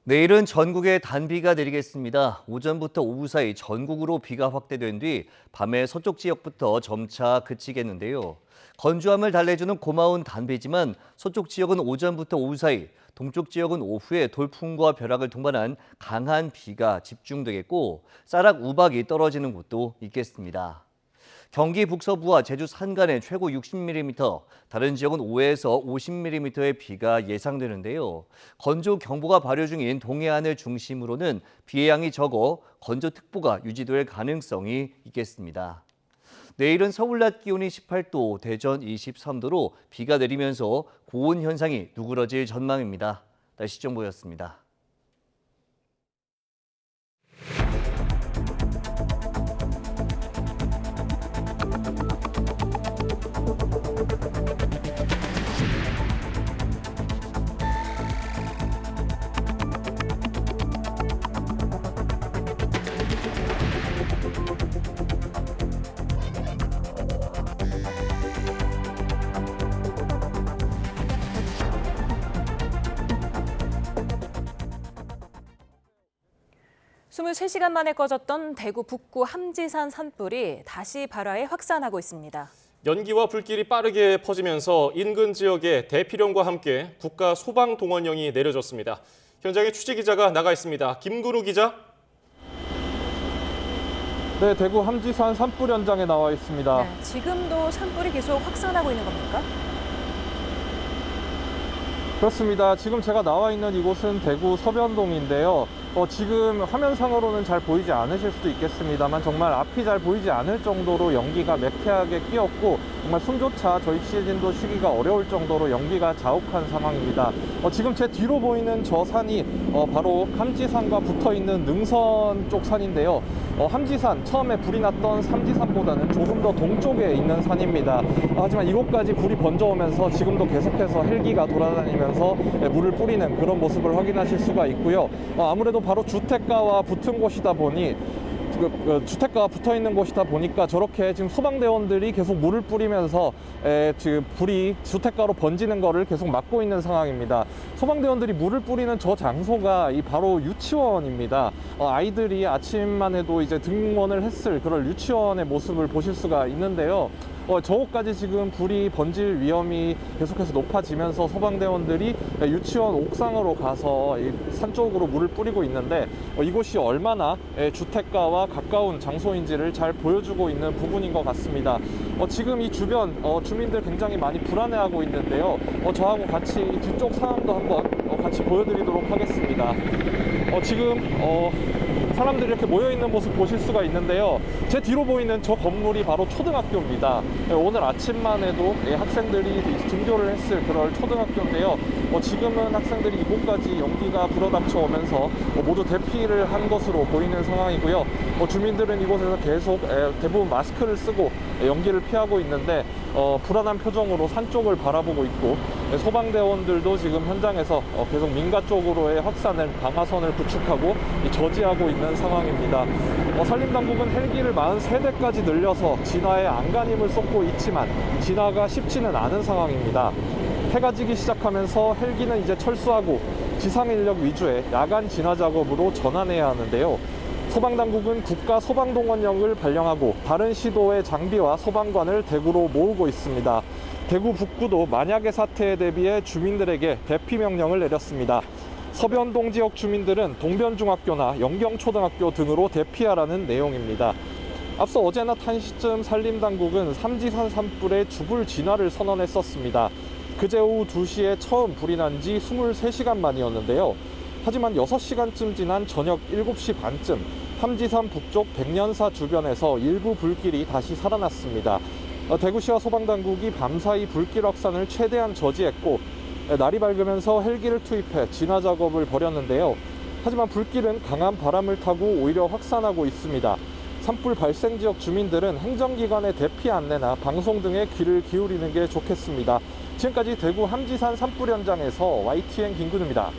내일은 전국에 단비가 내리겠습니다. 오전부터 오후 사이 전국으로 비가 확대된 뒤 밤에 서쪽 지역부터 점차 그치겠는데요. 건조함을 달래주는 고마운 단비지만 서쪽 지역은 오전부터 오후 사이, 동쪽 지역은 오후에 돌풍과 벼락을 동반한 강한 비가 집중되겠고 쌀락 우박이 떨어지는 곳도 있겠습니다. 경기 북서부와 제주 산간에 최고 60mm, 다른 지역은 5에서 50mm의 비가 예상되는데요. 건조경보가 발효 중인 동해안을 중심으로는 비의 양이 적어 건조특보가 유지될 가능성이 있겠습니다. 내일은 서울 낮 기온이 18도, 대전 23도로 비가 내리면서 고온 현상이 누그러질 전망입니다. 날씨 정보였습니다. 스물세 시간 만에 꺼졌던 대구 북구 함지산 산불이 다시 발화해 확산하고 있습니다. 연기와 불길이 빠르게 퍼지면서 인근 지역에 대피령과 함께 국가 소방동원령이 내려졌습니다. 현장에 취재기자가 나가 있습니다. 김근우 기자. 네, 대구 함지산 산불 현장에 나와 있습니다. 네, 지금도 산불이 계속 확산하고 있는 겁니까? 그렇습니다. 지금 제가 나와 있는 이곳은 대구 서변동인데요. 지금 화면상으로는 잘 보이지 않으실 수도 있겠습니다만 정말 앞이 잘 보이지 않을 정도로 연기가 매캐하게 끼었고 정말 숨조차 저희 취재진도 쉬기가 어려울 정도로 연기가 자욱한 상황입니다. 지금 제 뒤로 보이는 저 산이 바로 함지산과 붙어있는 능선 쪽 산인데요. 함지산, 처음에 불이 났던 삼지산보다는 조금 더 동쪽에 있는 산입니다. 하지만 이곳까지 불이 번져오면서 지금도 계속해서 헬기가 돌아다니면서 물을 뿌리는 그런 모습을 확인하실 수가 있고요. 아무래도 바로 주택가와 붙은 곳이다 보니 주택가가 붙어 있는 곳이다 보니까 저렇게 지금 소방대원들이 계속 물을 뿌리면서 지금 불이 주택가로 번지는 거를 계속 막고 있는 상황입니다. 소방대원들이 물을 뿌리는 저 장소가 바로 유치원입니다. 아이들이 아침만 해도 이제 등원을 했을 그런 유치원의 모습을 보실 수가 있는데요. 저곳까지 지금 불이 번질 위험이 계속해서 높아지면서 소방대원들이 유치원 옥상으로 가서 산 쪽으로 물을 뿌리고 있는데 이곳이 얼마나 주택가와 가까운 장소인지를 잘 보여주고 있는 부분인 것 같습니다. 지금 이 주변 주민들 굉장히 많이 불안해하고 있는데요. 저하고 같이 뒤쪽 상황도 한번 같이 보여드리도록 하겠습니다. 지금 사람들이 이렇게 모여있는 모습 보실 수가 있는데요. 제 뒤로 보이는 저 건물이 바로 초등학교입니다. 오늘 아침만 해도 학생들이 등교를 했을 그럴 초등학교인데요. 지금은 학생들이 이곳까지 연기가 불어닥쳐 오면서 모두 대피를 한 것으로 보이는 상황이고요. 주민들은 이곳에서 계속 대부분 마스크를 쓰고 연기를 피하고 있는데 불안한 표정으로 산 쪽을 바라보고 있고 소방대원들도 지금 현장에서 계속 민가 쪽으로의 확산을 방화선을 구축하고 저지하고 있는 상황입니다. 산림당국은 헬기를 43대까지 늘려서 진화에 안간힘을 쏟고 있지만 진화가 쉽지는 않은 상황입니다. 해가 지기 시작하면서 헬기는 이제 철수하고 지상인력 위주의 야간 진화 작업으로 전환해야 하는데요. 소방당국은 국가 소방동원령을 발령하고 다른 시도의 장비와 소방관을 대구로 모으고 있습니다. 대구 북구도 만약의 사태에 대비해 주민들에게 대피 명령을 내렸습니다. 서변동 지역 주민들은 동변중학교나 영경초등학교 등으로 대피하라는 내용입니다. 앞서 어제나 1시쯤 산림당국은 삼지산 산불의 주불 진화를 선언했었습니다. 그제 오후 2시에 처음 불이 난 지 23시간 만이었는데요. 하지만 6시간쯤 지난 저녁 7시 반쯤 함지산 북쪽 백년사 주변에서 일부 불길이 다시 살아났습니다. 대구시와 소방당국이 밤사이 불길 확산을 최대한 저지했고 날이 밝으면서 헬기를 투입해 진화 작업을 벌였는데요. 하지만 불길은 강한 바람을 타고 오히려 확산하고 있습니다. 산불 발생 지역 주민들은 행정기관의 대피 안내나 방송 등에 귀를 기울이는 게 좋겠습니다. 지금까지 대구 함지산 산불 현장에서 YTN 김근우입니다.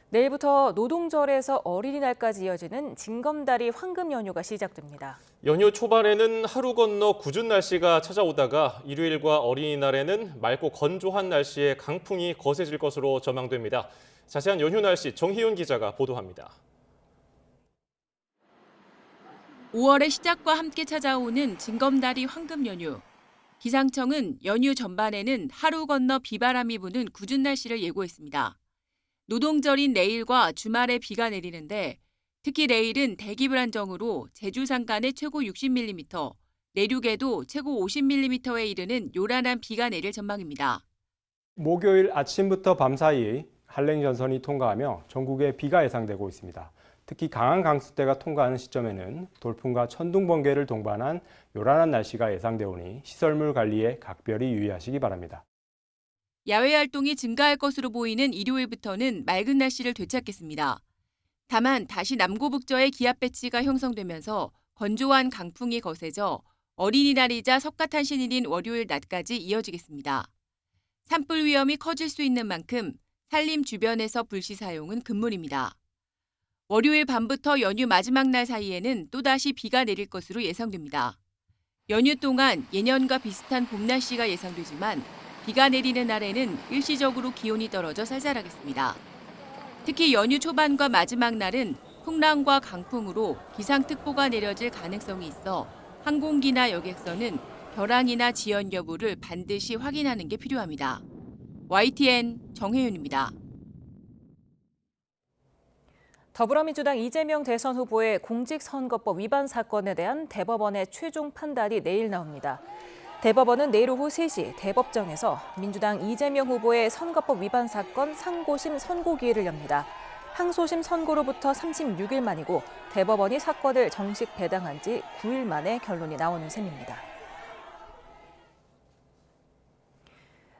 내일부터 노동절에서 어린이날까지 이어지는 징검다리 황금 연휴가 시작됩니다. 연휴 초반에는 하루 건너 궂은 날씨가 찾아오다가 일요일과 어린이날에는 맑고 건조한 날씨에 강풍이 거세질 것으로 전망됩니다. 자세한 연휴 날씨 정희윤 기자가 보도합니다. 5월의 시작과 함께 찾아오는 징검다리 황금 연휴. 기상청은 연휴 전반에는 하루 건너 비바람이 부는 궂은 날씨를 예고했습니다. 노동절인 내일과 주말에 비가 내리는데 특히 내일은 대기 불안정으로 제주 산간에 최고 60mm, 내륙에도 최고 50mm에 이르는 요란한 비가 내릴 전망입니다. 목요일 아침부터 밤사이 한랭 전선이 통과하며 전국에 비가 예상되고 있습니다. 특히 강한 강수대가 통과하는 시점에는 돌풍과 천둥, 번개를 동반한 요란한 날씨가 예상되오니 시설물 관리에 각별히 유의하시기 바랍니다. 야외 활동이 증가할 것으로 보이는 일요일부터는 맑은 날씨를 되찾겠습니다. 다만 다시 남고북저의 기압 배치가 형성되면서 건조한 강풍이 거세져 어린이날이자 석가탄신일인 월요일 낮까지 이어지겠습니다. 산불 위험이 커질 수 있는 만큼 산림 주변에서 불시 사용은 금물입니다. 월요일 밤부터 연휴 마지막 날 사이에는 또다시 비가 내릴 것으로 예상됩니다. 연휴 동안 예년과 비슷한 봄 날씨가 예상되지만 비가 내리는 날에는 일시적으로 기온이 떨어져 쌀쌀하겠습니다. 특히 연휴 초반과 마지막 날은 풍랑과 강풍으로 기상특보가 내려질 가능성이 있어 항공기나 여객선은 벼랑이나 지연 여부를 반드시 확인하는 게 필요합니다. YTN 정혜윤입니다. 더불어민주당 이재명 대선 후보의 공직선거법 위반 사건에 대한 대법원의 최종 판단이 내일 나옵니다. 대법원은 내일 오후 3시 대법정에서 민주당 이재명 후보의 선거법 위반 사건 상고심 선고기일을 엽니다. 항소심 선고로부터 36일 만이고 대법원이 사건을 정식 배당한 지 9일 만에 결론이 나오는 셈입니다.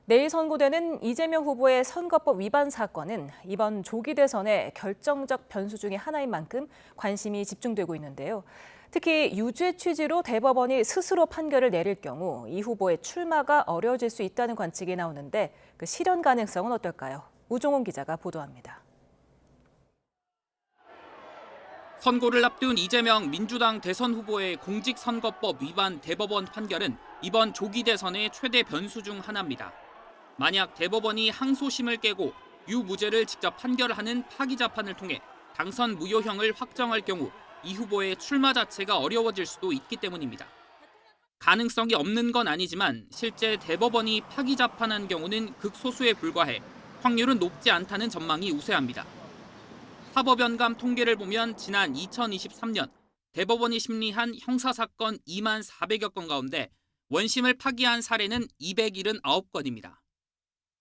내일 선고되는 이재명 후보의 선거법 위반 사건은 이번 조기 대선의 결정적 변수 중에 하나인 만큼 관심이 집중되고 있는데요. 특히 유죄 취지로 대법원이 스스로 판결을 내릴 경우 이 후보의 출마가 어려워질 수 있다는 관측이 나오는데 그 실현 가능성은 어떨까요? 우종훈 기자가 보도합니다. 선고를 앞둔 이재명 민주당 대선 후보의 공직선거법 위반 대법원 판결은 이번 조기 대선의 최대 변수 중 하나입니다. 만약 대법원이 항소심을 깨고 유무죄를 직접 판결하는 파기자판을 통해 당선 무효형을 확정할 경우 이 후보의 출마 자체가 어려워질 수도 있기 때문입니다. 가능성이 없는 건 아니지만 실제 대법원이 파기자판한 경우는 극소수에 불과해 확률은 높지 않다는 전망이 우세합니다. 사법연감 통계를 보면 지난 2023년 대법원이 심리한 형사사건 2만 400여 건 가운데 원심을 파기한 사례는 279건입니다.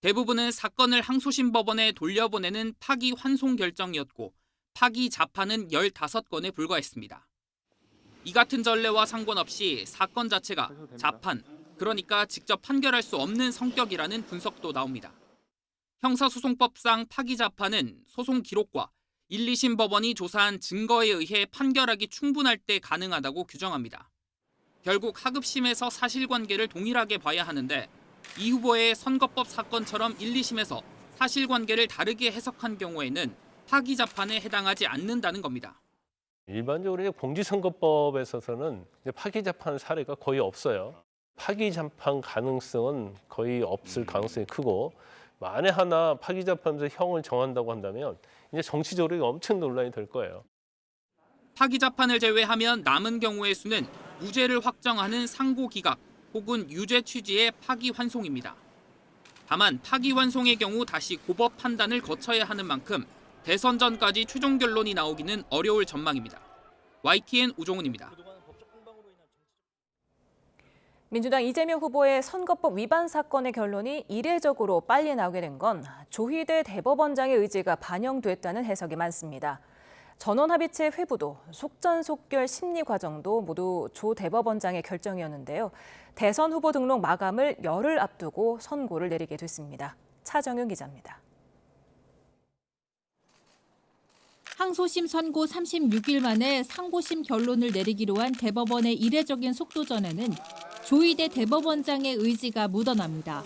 대부분은 사건을 항소심 법원에 돌려보내는 파기 환송 결정이었고 파기 자판은 15건에 불과했습니다. 이 같은 전례와 상관없이 사건 자체가 자판, 그러니까 직접 판결할 수 없는 성격이라는 분석도 나옵니다. 형사소송법상 파기 자판은 소송 기록과 1, 2심 법원이 조사한 증거에 의해 판결하기 충분할 때 가능하다고 규정합니다. 결국 하급심에서 사실관계를 동일하게 봐야 하는데 이 후보의 선거법 사건처럼 1, 2심에서 사실관계를 다르게 해석한 경우에는 파기자판에 해당하지 않는다는 겁니다. 일반적으로 공직선거법에 있어서는 파기자판 사례가 거의 없어요. 파기자판 가능성은 거의 없을 가능성이 크고 만에 하나 파기자판에서 형을 정한다고 한다면 이제 정치적으로 엄청 논란이 될 거예요. 파기자판을 제외하면 남은 경우의 수는 무죄를 확정하는 상고기각 혹은 유죄 취지의 파기환송입니다. 다만 파기환송의 경우 다시 고법 판단을 거쳐야 하는 만큼 대선 전까지 최종 결론이 나오기는 어려울 전망입니다. YTN 우종훈입니다. 민주당 이재명 후보의 선거법 위반 사건의 결론이 이례적으로 빨리 나오게 된 건 조희대 대법원장의 의지가 반영됐다는 해석이 많습니다. 전원합의체 회부도 속전속결 심리 과정도 모두 조 대법원장의 결정이었는데요. 대선 후보 등록 마감을 열흘 앞두고 선고를 내리게 됐습니다. 차정윤 기자입니다. 항소심 선고 36일 만에 상고심 결론을 내리기로 한 대법원의 이례적인 속도전에는 조희대 대법원장의 의지가 묻어납니다.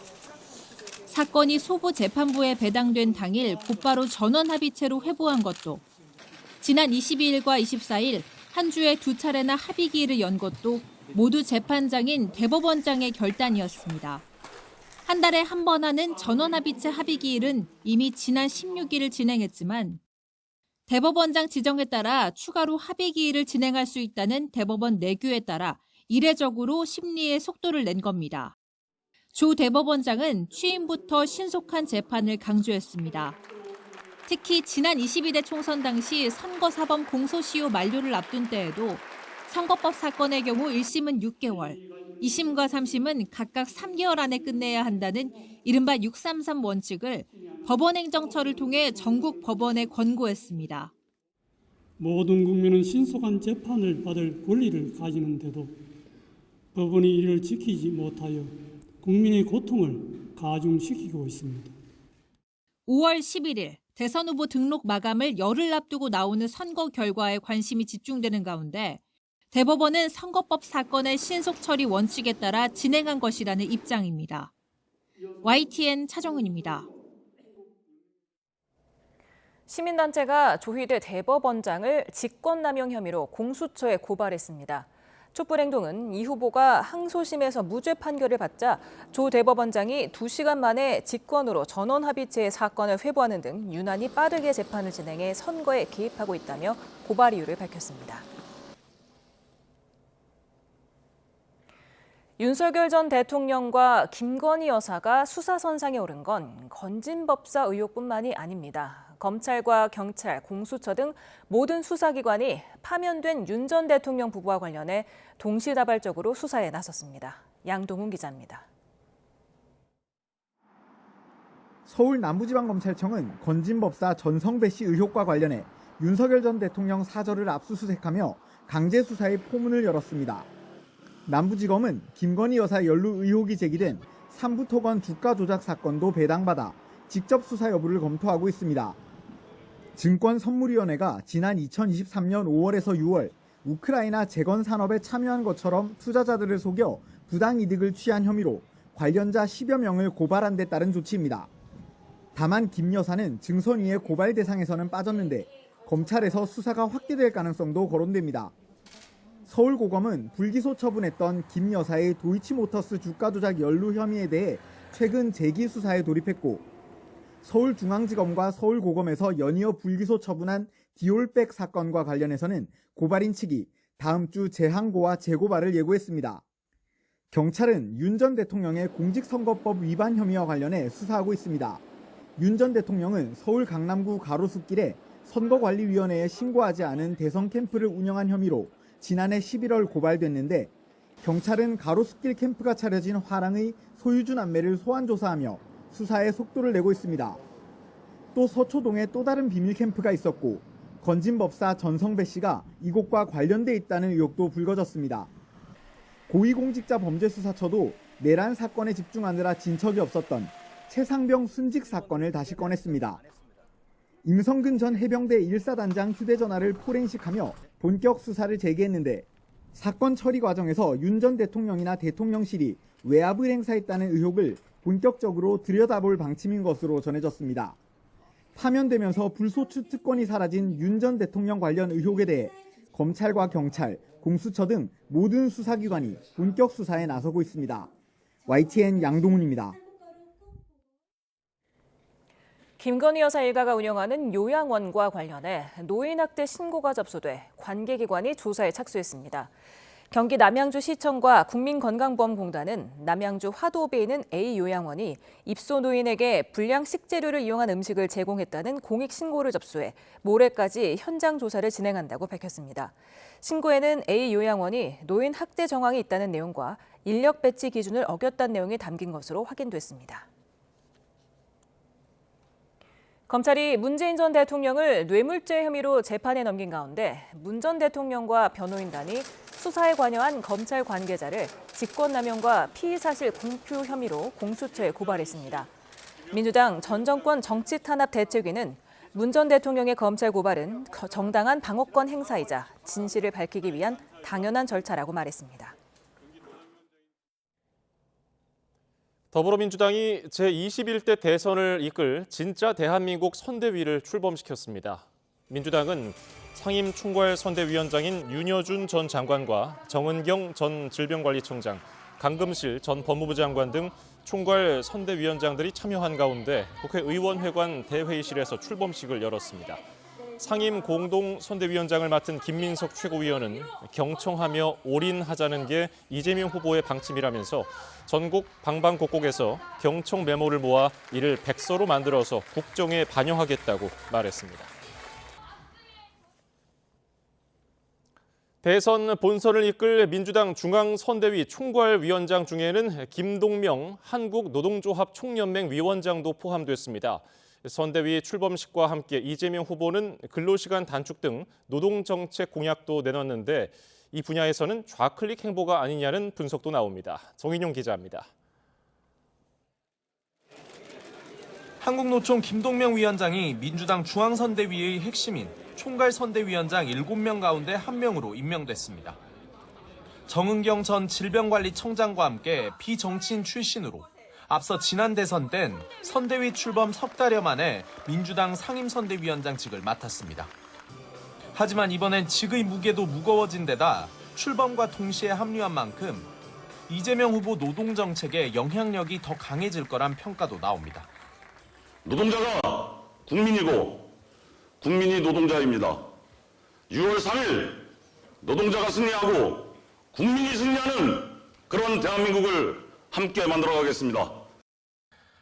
사건이 소부 재판부에 배당된 당일 곧바로 전원 합의체로 회부한 것도, 지난 22일과 24일 한 주에 2차례나 합의기일을 연 것도 모두 재판장인 대법원장의 결단이었습니다. 한 달에 한 번 하는 전원합의체 합의기일은 이미 지난 16일을 진행했지만 대법원장 지정에 따라 추가로 합의기일을 진행할 수 있다는 대법원 내규에 따라 이례적으로 심리의 속도를 낸 겁니다. 조 대법원장은 취임부터 신속한 재판을 강조했습니다. 특히 지난 22대 총선 당시 선거사범 공소시효 만료를 앞둔 때에도 선거법 사건의 경우 1심은 6개월, 2심과 3심은 각각 3개월 안에 끝내야 한다는 이른바 633 원칙을 법원행정처를 통해 전국 법원에 권고했습니다. 모든 국민은 신속한 재판을 받을 권리를 가지는데도 법원이 이를 지키지 못하여 국민의 고통을 가중시키고 있습니다. 5월 11일 대선 후보 등록 마감을 열흘 앞두고 나오는 선거 결과에 관심이 집중되는 가운데 대법원은 선거법 사건의 신속 처리 원칙에 따라 진행한 것이라는 입장입니다. YTN 차정은입니다. 시민단체가 조희대 대법원장을 직권남용 혐의로 공수처에 고발했습니다. 촛불행동은 이 후보가 항소심에서 무죄 판결을 받자 조 대법원장이 2시간 만에 직권으로 전원합의체의 사건을 회부하는 등 유난히 빠르게 재판을 진행해 선거에 개입하고 있다며 고발 이유를 밝혔습니다. 윤석열 전 대통령과 김건희 여사가 수사선상에 오른 건 건진법사 의혹뿐만이 아닙니다. 검찰과 경찰, 공수처 등 모든 수사기관이 파면된 윤 전 대통령 부부와 관련해 동시다발적으로 수사에 나섰습니다. 양동훈 기자입니다. 서울 남부지방검찰청은 건진법사 전성배 씨 의혹과 관련해 윤석열 전 대통령 사저를 압수수색하며 강제 수사의 포문을 열었습니다. 남부지검은 김건희 여사 연루 의혹이 제기된 삼부토건 주가 조작 사건도 배당받아 직접 수사 여부를 검토하고 있습니다. 증권선물위원회가 지난 2023년 5월에서 6월 우크라이나 재건 산업에 참여한 것처럼 투자자들을 속여 부당이득을 취한 혐의로 관련자 10여 명을 고발한 데 따른 조치입니다. 다만 김 여사는 증선위의 고발 대상에서는 빠졌는데 검찰에서 수사가 확대될 가능성도 거론됩니다. 서울고검은 불기소 처분했던 김 여사의 도이치모터스 주가 조작 연루 혐의에 대해 최근 재기 수사에 돌입했고, 서울중앙지검과 서울고검에서 연이어 불기소 처분한 디올백 사건과 관련해서는 고발인 측이 다음 주 재항고와 재고발을 예고했습니다. 경찰은 윤 전 대통령의 공직선거법 위반 혐의와 관련해 수사하고 있습니다. 윤 전 대통령은 서울 강남구 가로수길에 선거관리위원회에 신고하지 않은 대선 캠프를 운영한 혐의로 지난해 11월 고발됐는데, 경찰은 가로수길 캠프가 차려진 화랑의 소유주 남매를 소환 조사하며 수사에 속도를 내고 있습니다. 또 서초동에 또 다른 비밀 캠프가 있었고 건진법사 전성배 씨가 이곳과 관련돼 있다는 의혹도 불거졌습니다. 고위공직자범죄수사처도 내란 사건에 집중하느라 진척이 없었던 최상병 순직 사건을 다시 꺼냈습니다. 임성근 전 해병대 1사단장 휴대전화를 포렌식하며 본격 수사를 재개했는데, 사건 처리 과정에서 윤 전 대통령이나 대통령실이 외압을 행사했다는 의혹을 본격적으로 들여다볼 방침인 것으로 전해졌습니다. 파면되면서 불소추 특권이 사라진 윤 전 대통령 관련 의혹에 대해 검찰과 경찰, 공수처 등 모든 수사기관이 본격 수사에 나서고 있습니다. YTN 양동훈입니다. 김건희 여사 일가가 운영하는 요양원과 관련해 노인학대 신고가 접수돼 관계기관이 조사에 착수했습니다. 경기 남양주시청과 국민건강보험공단은 남양주 화도읍에 있는 A 요양원이 입소 노인에게 불량 식재료를 이용한 음식을 제공했다는 공익신고를 접수해 모레까지 현장 조사를 진행한다고 밝혔습니다. 신고에는 A 요양원이 노인 학대 정황이 있다는 내용과 인력 배치 기준을 어겼다는 내용이 담긴 것으로 확인됐습니다. 검찰이 문재인 전 대통령을 뇌물죄 혐의로 재판에 넘긴 가운데 문 전 대통령과 변호인단이 수사에 관여한 검찰 관계자를 직권남용과 피의사실 공표 혐의로 공수처에 고발했습니다. 민주당 전 정권 정치탄압대책위는 문 전 대통령의 검찰 고발은 정당한 방어권 행사이자 진실을 밝히기 위한 당연한 절차라고 말했습니다. 더불어민주당이 제21대 대선을 이끌 진짜 대한민국 선대위를 출범시켰습니다. 민주당은 상임 총괄선대위원장인 윤여준 전 장관과 정은경 전 질병관리청장, 강금실 전 법무부 장관 등 총괄 선대위원장들이 참여한 가운데 국회의원회관 대회의실에서 출범식을 열었습니다. 상임 공동선대위원장을 맡은 김민석 최고위원은 경청하며 올인하자는 게 이재명 후보의 방침이라면서 전국 방방곡곡에서 경청 메모를 모아 이를 백서로 만들어서 국정에 반영하겠다고 말했습니다. 대선 본선을 이끌 민주당 중앙선대위 총괄위원장 중에는 김동명 한국노동조합 총연맹 위원장도 포함됐습니다. 선대위 출범식과 함께 이재명 후보는 근로시간 단축 등 노동정책 공약도 내놨는데 이 분야에서는 좌클릭 행보가 아니냐는 분석도 나옵니다. 정인용 기자입니다. 한국노총 김동명 위원장이 민주당 중앙선대위의 핵심인 총괄선대위원장 7명 가운데 1명으로 임명됐습니다. 정은경 전 질병관리청장과 함께 비정치인 출신으로 앞서 지난 대선 땐 선대위 출범 석 달여 만에 민주당 상임선대위원장직을 맡았습니다. 하지만 이번엔 직의 무게도 무거워진 데다 출범과 동시에 합류한 만큼 이재명 후보 노동정책에 영향력이 더 강해질 거란 평가도 나옵니다. 노동자가 국민이고 국민이 노동자입니다. 6월 3일 노동자가 승리하고 국민이 승리하는 그런 대한민국을 함께 만들어가겠습니다.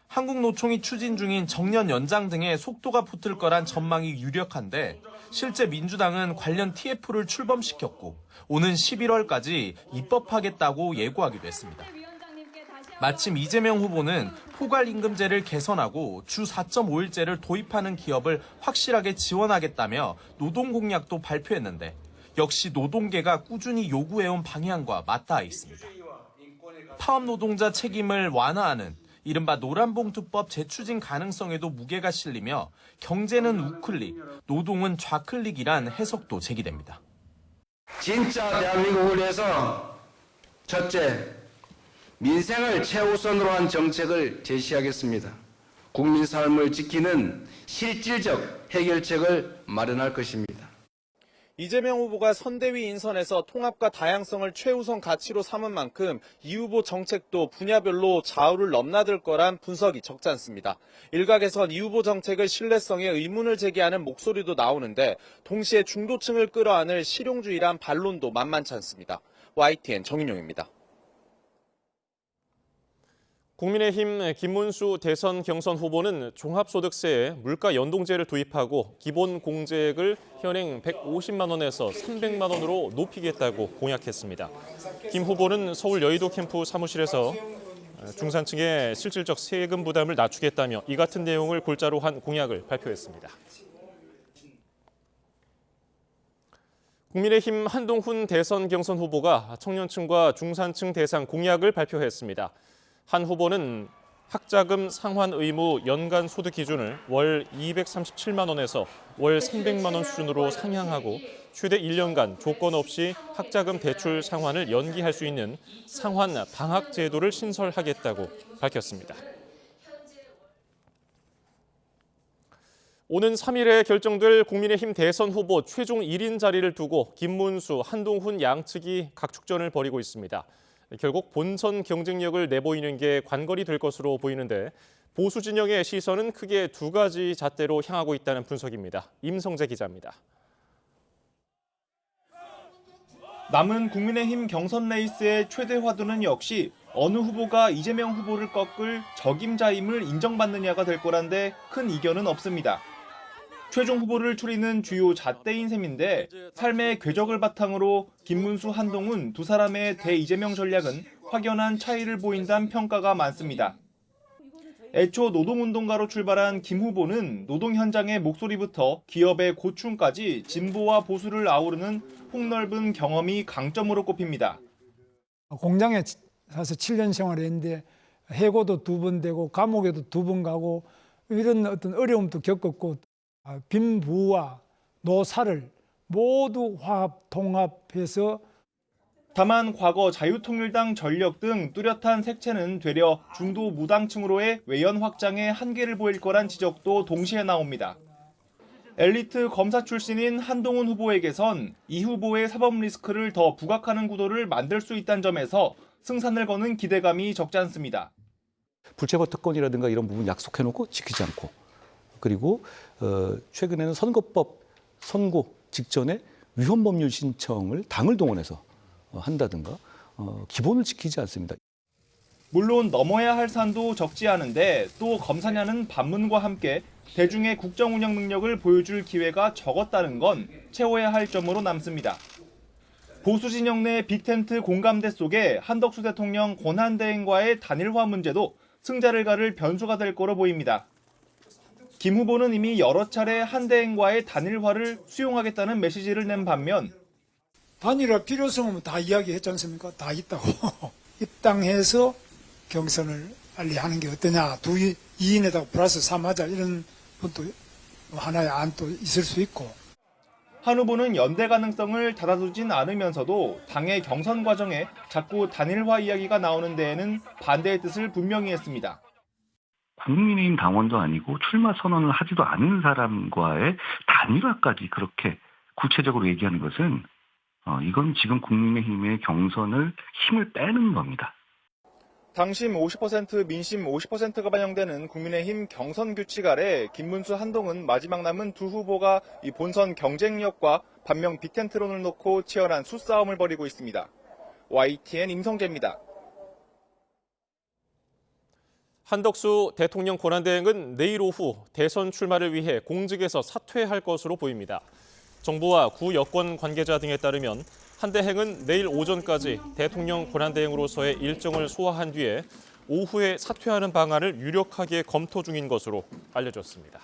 한국노총이 추진 중인 정년 연장 등의 속도가 붙을 거란 전망이 유력한데 실제 민주당은 관련 TF를 출범시켰고 오는 11월까지 입법하겠다고 예고하기도 했습니다. 마침 이재명 후보는 포괄임금제를 개선하고 주 4.5일제를 도입하는 기업을 확실하게 지원하겠다며 노동공약도 발표했는데 역시 노동계가 꾸준히 요구해온 방향과 맞닿아 있습니다. 파업 노동자 책임을 완화하는 이른바 노란봉투법 재추진 가능성에도 무게가 실리며 경제는 우클릭, 노동은 좌클릭이란 해석도 제기됩니다. 진짜 대한민국을 위해서 첫째, 민생을 최우선으로 한 정책을 제시하겠습니다. 국민 삶을 지키는 실질적 해결책을 마련할 것입니다. 이재명 후보가 선대위 인선에서 통합과 다양성을 최우선 가치로 삼은 만큼 이 후보 정책도 분야별로 좌우를 넘나들 거란 분석이 적지 않습니다. 일각에선 이 후보 정책의 신뢰성에 의문을 제기하는 목소리도 나오는데 동시에 중도층을 끌어안을 실용주의란 반론도 만만치 않습니다. YTN 정인용입니다. 국민의힘 김문수 대선 경선 후보는 종합소득세에 물가 연동제를 도입하고 기본 공제액을 현행 150만 원에서 300만 원으로 높이겠다고 공약했습니다. 김 후보는 서울 여의도 캠프 사무실에서 중산층의 실질적 세금 부담을 낮추겠다며 이 같은 내용을 골자로 한 공약을 발표했습니다. 국민의힘 한동훈 대선 경선 후보가 청년층과 중산층 대상 공약을 발표했습니다. 한 후보는 학자금 상환 의무 연간 소득 기준을 월 237만 원에서 월 300만 원 수준으로 상향하고 최대 1년간 조건 없이 학자금 대출 상환을 연기할 수 있는 상환 방학 제도를 신설하겠다고 밝혔습니다. 오는 3일에 결정될 국민의힘 대선 후보 최종 1인 자리를 두고 김문수, 한동훈 양측이 각축전을 벌이고 있습니다. 결국 본선 경쟁력을 내보이는 게 관건이 될 것으로 보이는데 보수 진영의 시선은 크게 두 가지 잣대로 향하고 있다는 분석입니다. 임성재 기자입니다. 남은 국민의힘 경선 레이스의 최대 화두는 역시 어느 후보가 이재명 후보를 꺾을 적임자임을 인정받느냐가 될 거란데 큰 이견은 없습니다. 최종 후보를 추리는 주요 잣대인 셈인데 삶의 궤적을 바탕으로 김문수, 한동훈 두 사람의 대-이재명 전략은 확연한 차이를 보인다는 평가가 많습니다. 애초 노동운동가로 출발한 김 후보는 노동 현장의 목소리부터 기업의 고충까지 진보와 보수를 아우르는 폭넓은 경험이 강점으로 꼽힙니다. 공장에 가서 7년 생활했는데 해고도 2번 되고 감옥에도 2번 가고 이런 어떤 어려움도 겪었고 빈부와 노사를 모두 화합, 통합해서 다만 과거 자유통일당 전력 등 뚜렷한 색채는 되려 중도 무당층으로의 외연 확장에 한계를 보일 거란 지적도 동시에 나옵니다. 엘리트 검사 출신인 한동훈 후보에게선 이 후보의 사법 리스크를 더 부각하는 구도를 만들 수 있다는 점에서 승산을 거는 기대감이 적지 않습니다. 불체포 특권이라든가 이런 부분 약속해놓고 지키지 않고, 그리고 최근에는 선거법 선고 직전에 위헌법률 신청을 당을 동원해서 한다든가 기본을 지키지 않습니다. 물론 넘어야 할 산도 적지 않은데 또 검사냐는 반문과 함께 대중의 국정 운영 능력을 보여줄 기회가 적었다는 건 채워야 할 점으로 남습니다. 보수 진영 내 빅텐트 공감대 속에 한덕수 대통령 권한대행과의 단일화 문제도 승자를 가를 변수가 될 거로 보입니다. 김 후보는 이미 여러 차례 한대행과의 단일화를 수용하겠다는 메시지를 낸 반면 단일화 필요성은 다 이야기했지 않습니까? 다 있다고. 입당해서 경선을 빨리 하는 게 어떠냐. 2인에다가 플러스 3 하자. 이런 분도 하나의 안도 있을 수 있고. 한 후보는 연대 가능성을 닫아두진 않으면서도 당의 경선 과정에 자꾸 단일화 이야기가 나오는 데에는 반대의 뜻을 분명히 했습니다. 국민의힘 당원도 아니고 출마 선언을 하지도 않은 사람과의 단일화까지 그렇게 구체적으로 얘기하는 것은 이건 지금 국민의힘의 경선을 힘을 빼는 겁니다. 당심 50%, 민심 50%가 반영되는 국민의힘 경선 규칙 아래 김문수, 한동훈 마지막 남은 두 후보가 이 본선 경쟁력과 반면 빅텐트론을 놓고 치열한 수싸움을 벌이고 있습니다. YTN 임성재입니다. 한덕수 대통령 권한대행은 내일 오후 대선 출마를 위해 공직에서 사퇴할 것으로 보입니다. 정부와 구 여권 관계자 등에 따르면 한 대행은 내일 오전까지 대통령 권한대행으로서의 일정을 소화한 뒤에 오후에 사퇴하는 방안을 유력하게 검토 중인 것으로 알려졌습니다.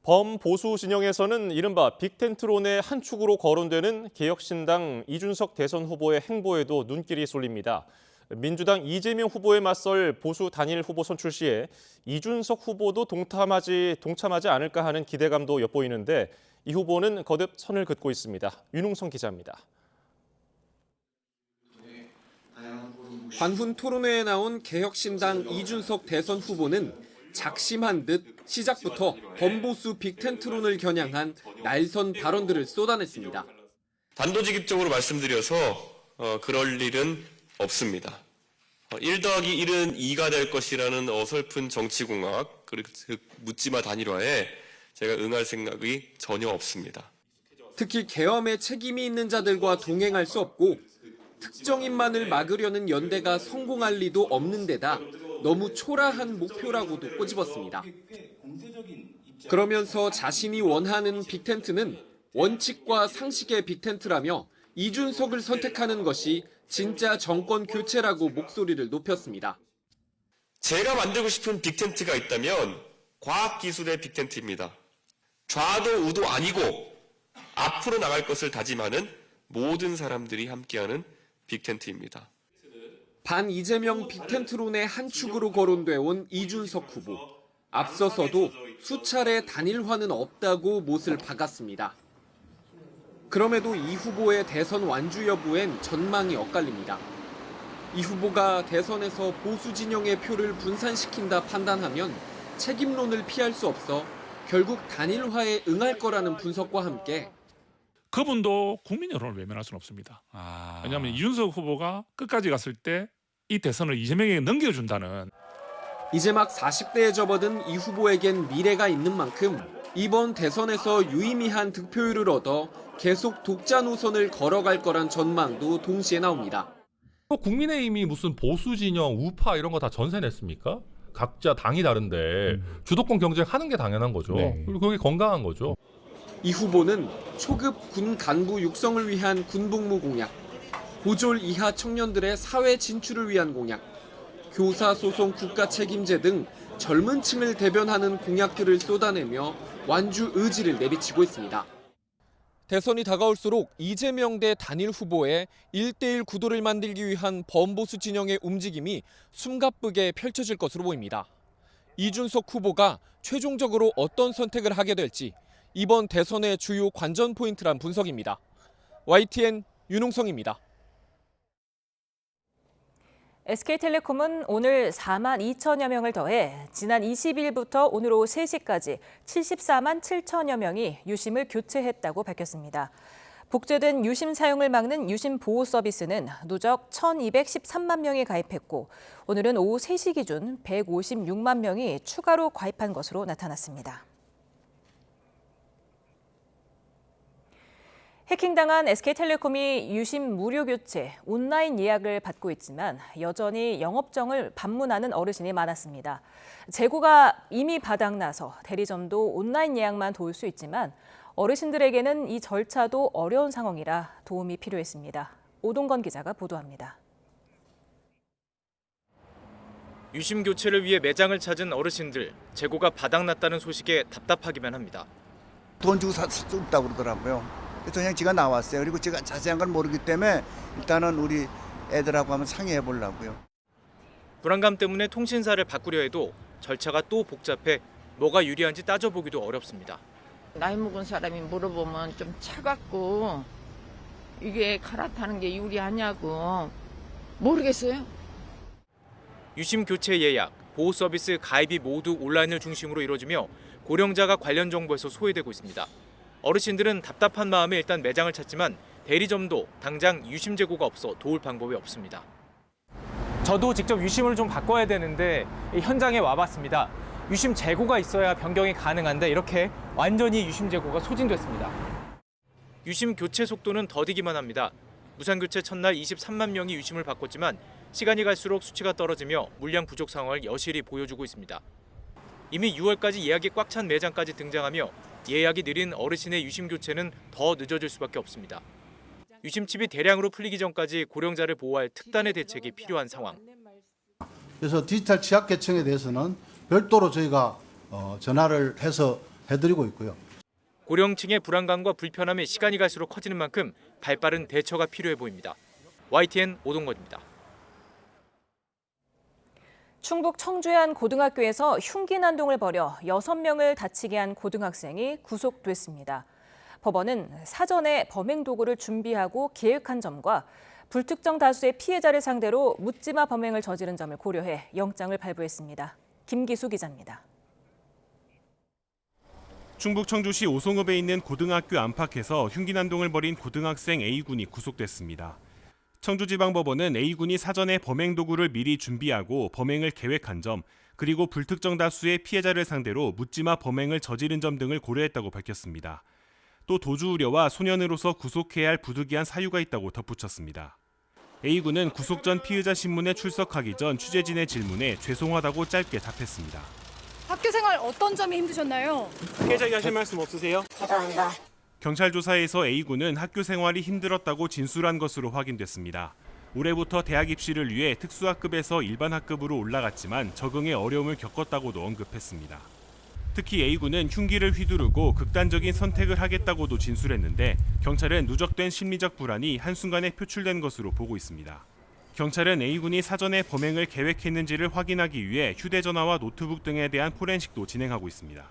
범보수 진영에서는 이른바 빅텐트론의 한 축으로 거론되는 개혁신당 이준석 대선 후보의 행보에도 눈길이 쏠립니다. 민주당 이재명 후보에 맞설 보수 단일 후보 선출 시에 이준석 후보도 동참하지 않을까 하는 기대감도 엿보이는데 이 후보는 거듭 선을 긋고 있습니다. 윤웅성 기자입니다. 관훈 토론회에 나온 개혁신당 이준석 대선 후보는 작심한 듯 시작부터 범보수 빅텐트론을 겨냥한 날선 발언들을 쏟아냈습니다. 단도직입적으로 말씀드려서 그럴 일은 없습니다. 1 더하기 1은 2가 될 것이라는 어설픈 정치공학, 그리고 묻지마 단일화에 제가 응할 생각이 전혀 없습니다. 특히 계엄에 책임이 있는 자들과 동행할 수 없고 특정인만을 막으려는 연대가 성공할 리도 없는 데다 너무 초라한 목표라고도 꼬집었습니다. 그러면서 자신이 원하는 빅텐트는 원칙과 상식의 빅텐트라며 이준석을 선택하는 것이 진짜 정권 교체라고 목소리를 높였습니다. 제가 만들고 싶은 빅텐트가 있다면 과학기술의 빅텐트입니다. 좌도 우도 아니고 앞으로 나갈 것을 다짐하는 모든 사람들이 함께하는 빅텐트입니다. 반 이재명 빅텐트론의 한 축으로 거론돼 온 이준석 후보. 앞서서도 수차례 단일화는 없다고 못을 박았습니다. 그럼에도 이 후보의 대선 완주 여부엔 전망이 엇갈립니다. 이 후보가 대선에서 보수 진영의 표를 분산시킨다 판단하면 책임론을 피할 수 없어 결국 단일화에 응할 거라는 분석과 함께 그분도 국민 여론을 외면할 수는 없습니다. 왜냐하면 이준석 후보가 끝까지 갔을 때 이 대선을 이재명에게 넘겨준다는. 이제 막 40대에 접어든 이 후보에겐 미래가 있는 만큼 이번 대선에서 유의미한 득표율을 얻어 계속 독자 노선을 걸어갈 거란 전망도 동시에 나옵니다. 국민의힘이 무슨 보수 진영, 우파 이런 거 다 전세냈습니까? 각자 당이 다른데 주도권 경쟁하는 게 당연한 거죠. 네. 그리고 그게 건강한 거죠. 이 후보는 초급 군 간부 육성을 위한 군복무 공약, 고졸 이하 청년들의 사회 진출을 위한 공약, 교사 소송 국가 책임제 등 젊은 층을 대변하는 공약들을 쏟아내며 완주 의지를 내비치고 있습니다. 대선이 다가올수록 이재명 대 단일 후보의 1대1 구도를 만들기 위한 범보수 진영의 움직임이 숨가쁘게 펼쳐질 것으로 보입니다. 이준석 후보가 최종적으로 어떤 선택을 하게 될지 이번 대선의 주요 관전 포인트란 분석입니다. YTN 윤홍성입니다. SK텔레콤은 오늘 4만 2천여 명을 더해 지난 20일부터 오늘 오후 3시까지 74만 7천여 명이 유심을 교체했다고 밝혔습니다. 복제된 유심 사용을 막는 유심 보호 서비스는 누적 1,213만 명이 가입했고 오늘은 오후 3시 기준 156만 명이 추가로 가입한 것으로 나타났습니다. 해킹당한 SK텔레콤이 유심 무료 교체, 온라인 예약을 받고 있지만 여전히 영업정을 방문하는 어르신이 많았습니다. 재고가 이미 바닥나서 대리점도 온라인 예약만 도울 수 있지만 어르신들에게는 이 절차도 어려운 상황이라 도움이 필요했습니다. 오동건 기자가 보도합니다. 유심 교체를 위해 매장을 찾은 어르신들, 재고가 바닥났다는 소식에 답답하기만 합니다. 돈 주고 살 수 없다고 그러더라고요. 그래서 그냥 제가 나왔어요. 그리고 제가 자세한 건 모르기 때문에 일단은 우리 애들하고 한번 상의해 보려고요. 불안감 때문에 통신사를 바꾸려 해도 절차가 또 복잡해 뭐가 유리한지 따져보기도 어렵습니다. 나이 먹은 사람이 물어보면 좀 차갑고 이게 갈아타는 게 유리하냐고 모르겠어요. 유심 교체 예약, 보호 서비스 가입이 모두 온라인을 중심으로 이루어지며 고령자가 관련 정보에서 소외되고 있습니다. 어르신들은 답답한 마음에 일단 매장을 찾지만 대리점도 당장 유심 재고가 없어 도울 방법이 없습니다. 저도 직접 유심을 좀 바꿔야 되는데 현장에 와봤습니다. 유심 재고가 있어야 변경이 가능한데 이렇게 완전히 유심 재고가 소진됐습니다. 유심 교체 속도는 더디기만 합니다. 무상 교체 첫날 23만 명이 유심을 바꿨지만 시간이 갈수록 수치가 떨어지며 물량 부족 상황을 여실히 보여주고 있습니다. 이미 6월까지 예약이 꽉 찬 매장까지 등장하며 예약이 느린 어르신의 유심 교체는 더 늦어질 수밖에 없습니다. 유심칩이 대량으로 풀리기 전까지 고령자를 보호할 특단의 대책이 필요한 상황. 그래서 디지털 취약계층에 대해서는 별도로 저희가 전화를 해서 해드리고 있고요. 고령층의 불안감과 불편함이 시간이 갈수록 커지는 만큼 발빠른 대처가 필요해 보입니다. YTN 오동건입니다. 충북 청주의 한 고등학교에서 흉기 난동을 벌여 6명을 다치게 한 고등학생이 구속됐습니다. 법원은 사전에 범행 도구를 준비하고 계획한 점과 불특정 다수의 피해자를 상대로 묻지마 범행을 저지른 점을 고려해 영장을 발부했습니다. 김기수 기자입니다. 충북 청주시 오송읍에 있는 고등학교 안팎에서 흉기 난동을 벌인 고등학생 A군이 구속됐습니다. 청주지방법원은 A군이 사전에 범행 도구를 미리 준비하고 범행을 계획한 점, 그리고 불특정 다수의 피해자를 상대로 묻지마 범행을 저지른 점 등을 고려했다고 밝혔습니다. 또 도주 우려와 소년으로서 구속해야 할 부득이한 사유가 있다고 덧붙였습니다. A군은 구속 전 피의자 신문에 출석하기 전 취재진의 질문에 죄송하다고 짧게 답했습니다. 학교 생활 어떤 점이 힘드셨나요? 피해자에게 하실 말씀 없으세요? 죄송합니다. 경찰 조사에서 A군은 학교 생활이 힘들었다고 진술한 것으로 확인됐습니다. 올해부터 대학 입시를 위해 특수학급에서 일반 학급으로 올라갔지만 적응에 어려움을 겪었다고도 언급했습니다. 특히 A군은 흉기를 휘두르고 극단적인 선택을 하겠다고도 진술했는데 경찰은 누적된 심리적 불안이 한순간에 표출된 것으로 보고 있습니다. 경찰은 A군이 사전에 범행을 계획했는지를 확인하기 위해 휴대전화와 노트북 등에 대한 포렌식도 진행하고 있습니다.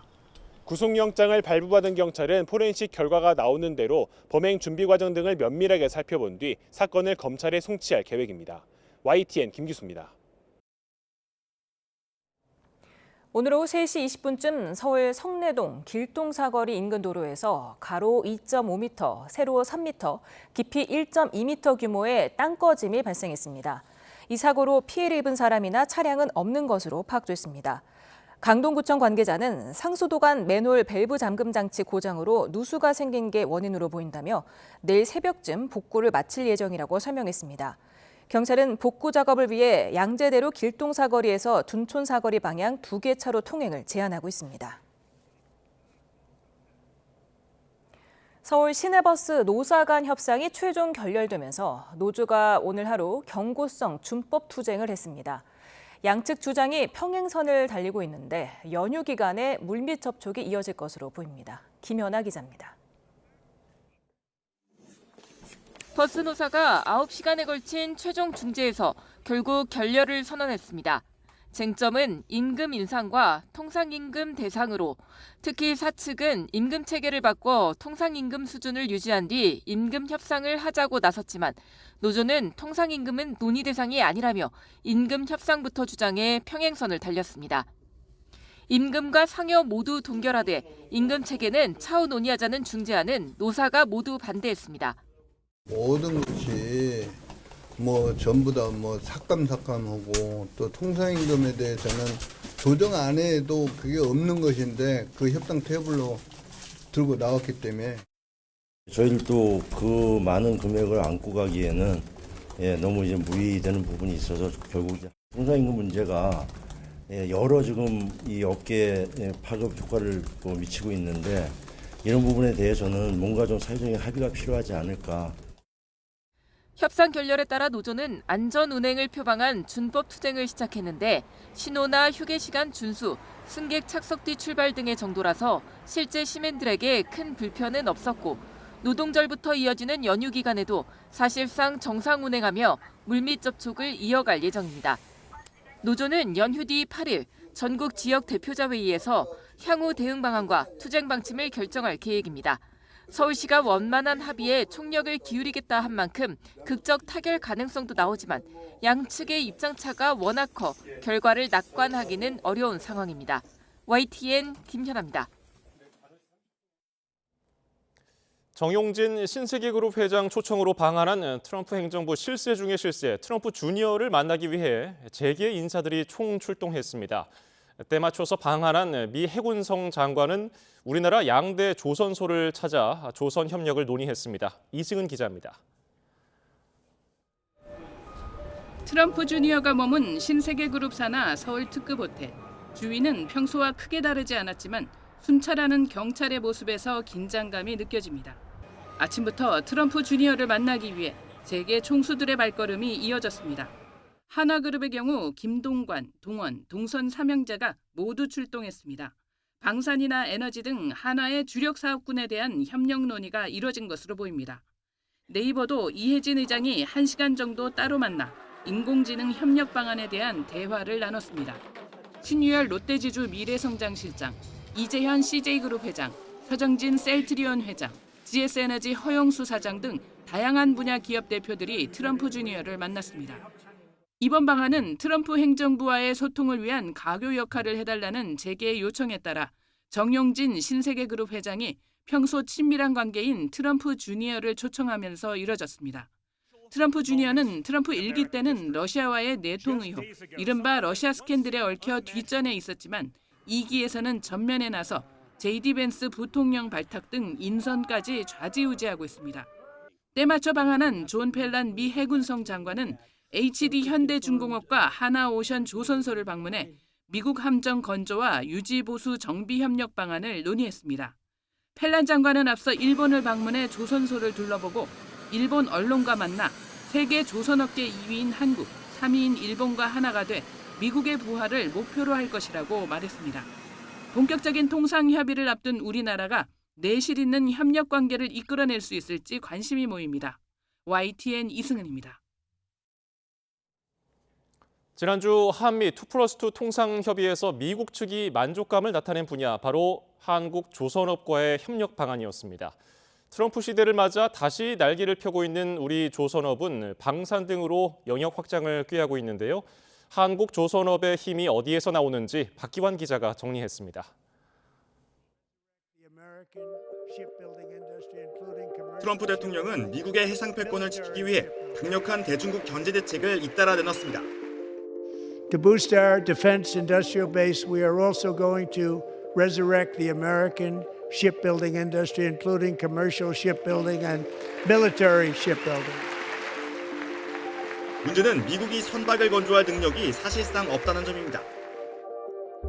구속영장을 발부받은 경찰은 포렌식 결과가 나오는 대로 범행 준비 과정 등을 면밀하게 살펴본 뒤 사건을 검찰에 송치할 계획입니다. YTN 김기수입니다. 오늘 오후 3시 20분쯤 서울 성내동 길동 사거리 인근 도로에서 가로 2.5m, 세로 3m, 깊이 1.2m 규모의 땅꺼짐이 발생했습니다. 이 사고로 피해를 입은 사람이나 차량은 없는 것으로 파악됐습니다. 강동구청 관계자는 상수도관 맨홀 밸브 잠금 장치 고장으로 누수가 생긴 게 원인으로 보인다며 내일 새벽쯤 복구를 마칠 예정이라고 설명했습니다. 경찰은 복구 작업을 위해 양재대로 길동 사거리에서 둔촌 사거리 방향 2개 차로 통행을 제한하고 있습니다. 서울 시내버스 노사 간 협상이 최종 결렬되면서 노조가 오늘 하루 경고성 준법 투쟁을 했습니다. 양측 주장이 평행선을 달리고 있는데 연휴 기간에 물밑 접촉이 이어질 것으로 보입니다. 김연아 기자입니다. 버스 노사가 9시간에 걸친 최종 중재에서 결국 결렬을 선언했습니다. 쟁점은 임금 인상과 통상임금 대상으로, 특히 사측은 임금 체계를 바꿔 통상임금 수준을 유지한 뒤 임금 협상을 하자고 나섰지만 노조는 통상임금은 논의 대상이 아니라며 임금 협상부터 주장해 평행선을 달렸습니다. 임금과 상여 모두 동결하되 임금 체계는 차후 논의하자는 중재안은 노사가 모두 반대했습니다. 모든 것이 전부 다 삭감하고 또 통상임금에 대해서는 조정 안 해도 그게 없는 것인데 그 협상 테이블로 들고 나왔기 때문에 저희들도 그 많은 금액을 안고 가기에는 너무 이제 무리되는 부분이 있어서 결국 통상임금 문제가 여러 지금 이 업계에 파급 효과를 미치고 있는데 이런 부분에 대해서는 뭔가 좀 사회적인 합의가 필요하지 않을까. 협상 결렬에 따라 노조는 안전 운행을 표방한 준법 투쟁을 시작했는데 신호나 휴게 시간 준수, 승객 착석 뒤 출발 등의 정도라서 실제 시민들에게 큰 불편은 없었고 노동절부터 이어지는 연휴 기간에도 사실상 정상 운행하며 물밑 접촉을 이어갈 예정입니다. 노조는 연휴 뒤 8일 전국 지역 대표자 회의에서 향후 대응 방안과 투쟁 방침을 결정할 계획입니다. 서울시가 원만한 합의에 총력을 기울이겠다 한 만큼 극적 타결 가능성도 나오지만 양측의 입장차가 워낙 커 결과를 낙관하기는 어려운 상황입니다. YTN 김현아입니다. 정용진 신세계그룹 회장 초청으로 방한한 트럼프 행정부 실세 중의 실세, 트럼프 주니어를 만나기 위해 재계 인사들이 총출동했습니다. 때 맞춰서 방한한 미 해군성 장관은 우리나라 양대 조선소를 찾아 조선 협력을 논의했습니다. 이승은 기자입니다. 트럼프 주니어가 머문 신세계그룹 산하 서울 특급 호텔. 주위는 평소와 크게 다르지 않았지만 순찰하는 경찰의 모습에서 긴장감이 느껴집니다. 아침부터 트럼프 주니어를 만나기 위해 재계 총수들의 발걸음이 이어졌습니다. 한화그룹의 경우 김동관, 동원, 동선 3형제가 모두 출동했습니다. 방산이나 에너지 등 한화의 주력 사업군에 대한 협력 논의가 이뤄진 것으로 보입니다. 네이버도 이해진 의장이 1시간 정도 따로 만나 인공지능 협력 방안에 대한 대화를 나눴습니다. 신유열 롯데지주 미래성장실장, 이재현 CJ그룹 회장, 서정진 셀트리온 회장, GS에너지 허영수 사장 등 다양한 분야 기업 대표들이 트럼프 주니어를 만났습니다. 이번 방안은 트럼프 행정부와의 소통을 위한 가교 역할을 해달라는 재계의 요청에 따라 정용진 신세계그룹 회장이 평소 친밀한 관계인 트럼프 주니어를 초청하면서 이뤄졌습니다. 트럼프 주니어는 트럼프 1기 때는 러시아와의 내통 의혹, 이른바 러시아 스캔들에 얽혀 뒷전에 있었지만 2기에서는 전면에 나서 JD 벤스 부통령 발탁 등 인선까지 좌지우지하고 있습니다. 때맞춰 방한한 존 펠란 미 해군성 장관은 HD 현대중공업과 하나오션 조선소를 방문해 미국 함정 건조와 유지보수 정비 협력 방안을 논의했습니다. 펠란 장관은 앞서 일본을 방문해 조선소를 둘러보고 일본 언론과 만나 세계 조선업계 2위인 한국, 3위인 일본과 하나가 돼 미국의 부활을 목표로 할 것이라고 말했습니다. 본격적인 통상 협의를 앞둔 우리나라가 내실 있는 협력 관계를 이끌어낼 수 있을지 관심이 모입니다. YTN 이승은입니다. 지난주 한미 2+2 통상협의에서 미국 측이 만족감을 나타낸 분야, 바로 한국 조선업과의 협력 방안이었습니다. 트럼프 시대를 맞아 다시 날개를 펴고 있는 우리 조선업은 방산 등으로 영역 확장을 꾀하고 있는데요. 한국 조선업의 힘이 어디에서 나오는지 박기환 기자가 정리했습니다. 트럼프 대통령은 미국의 해상 패권을 지키기 위해 강력한 대중국 견제 대책을 잇따라 내놨습니다. To boost our defense industrial base, we are also going to resurrect the American shipbuilding industry, including commercial shipbuilding and military shipbuilding. 문제는 미국이 선박을 건조할 능력이 사실상 없다는 점입니다.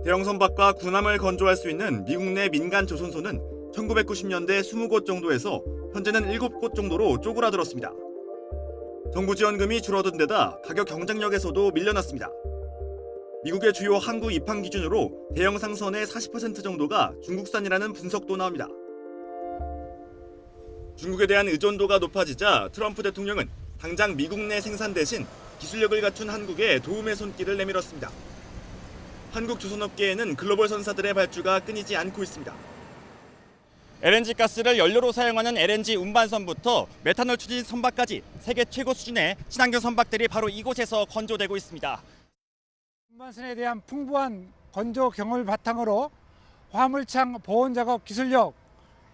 대형 선박과 군함을 건조할 수 있는 미국 내 민간 조선소는 1990년대 20곳 정도에서 현재는 7곳 정도로 쪼그라들었습니다. 정부 지원금이 줄어든 데다 가격 경쟁력에서도 밀려났습니다. 미국의 주요 항구 입항 기준으로 대형 상선의 40% 정도가 중국산이라는 분석도 나옵니다. 중국에 대한 의존도가 높아지자 트럼프 대통령은 당장 미국 내 생산 대신 기술력을 갖춘 한국에 도움의 손길을 내밀었습니다. 한국 조선업계에는 글로벌 선사들의 발주가 끊이지 않고 있습니다. LNG 가스를 연료로 사용하는 LNG 운반선부터 메탄올 추진 선박까지 세계 최고 수준의 친환경 선박들이 바로 이곳에서 건조되고 있습니다. 운반선에 대한 풍부한 건조 경험을 바탕으로 화물창 보온 작업 기술력,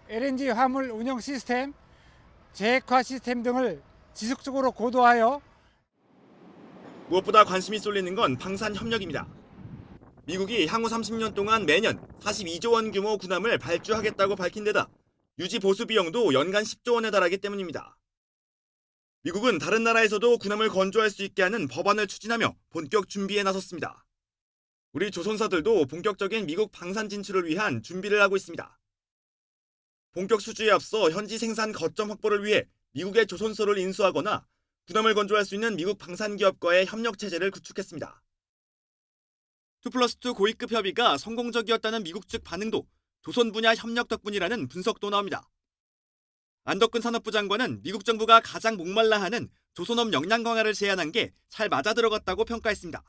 LNG 화물 운영 시스템, 재핵화 시스템 등을 지속적으로 고도하여 무엇보다 관심이 쏠리는 건 방산 협력입니다. 미국이 향후 30년 동안 매년 42조 원 규모 군함을 발주하겠다고 밝힌 데다 유지 보수 비용도 연간 10조 원에 달하기 때문입니다. 미국은 다른 나라에서도 군함을 건조할 수 있게 하는 법안을 추진하며 본격 준비에 나섰습니다. 우리 조선사들도 본격적인 미국 방산 진출을 위한 준비를 하고 있습니다. 본격 수주에 앞서 현지 생산 거점 확보를 위해 미국의 조선소를 인수하거나 군함을 건조할 수 있는 미국 방산 기업과의 협력 체제를 구축했습니다. 2+2 고위급 협의가 성공적이었다는 미국 측 반응도 조선 분야 협력 덕분이라는 분석도 나옵니다. 안덕근 산업부 장관은 미국 정부가 가장 목말라하는 조선업 역량 강화를 제안한 게 잘 맞아들어갔다고 평가했습니다.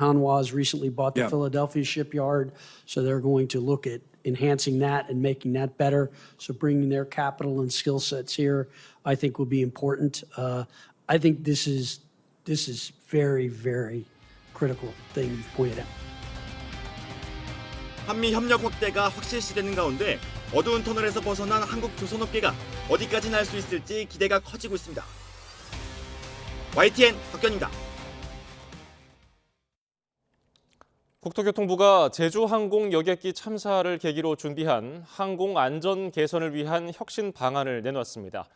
Hanwha has recently bought the Philadelphia shipyard, so they're going to look at enhancing that and making that better. So bringing their capital and skill sets here, I think, will be important. I think this is very, very critical thing you've pointed out. 한미 협력 확대가 확실시되는 가운데 어두운 터널에서 벗어난 한국 조선업계가 어디까지 날 수 있을지 기대가 커지고 있습니다. YTN 박견입니다. 국토교통부가 제주항공 여객기 참사를 계기로 준비한 항공 안전 개선을 위한 혁신 방안을 내놓았습니다.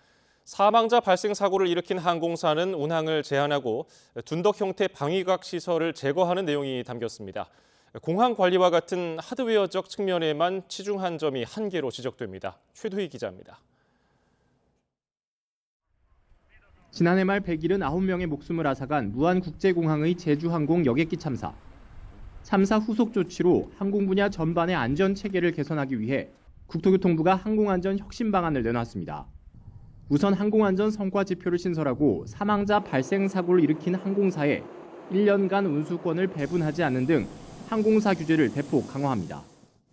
사망자 발생 사고를 일으킨 항공사는 운항을 제한하고 둔덕 형태 방위각 시설을 제거하는 내용이 담겼습니다. 공항 관리와 같은 하드웨어적 측면에만 치중한 점이 한계로 지적됩니다. 최도희 기자입니다. 지난해 말 179명의 목숨을 앗아간 무안국제공항의 제주항공 여객기 참사. 참사 후속 조치로 항공 분야 전반의 안전 체계를 개선하기 위해 국토교통부가 항공안전 혁신 방안을 내놨습니다. 우선 항공안전 성과 지표를 신설하고 사망자 발생 사고를 일으킨 항공사에 1년간 운수권을 배분하지 않는 등 항공사 규제를 대폭 강화합니다.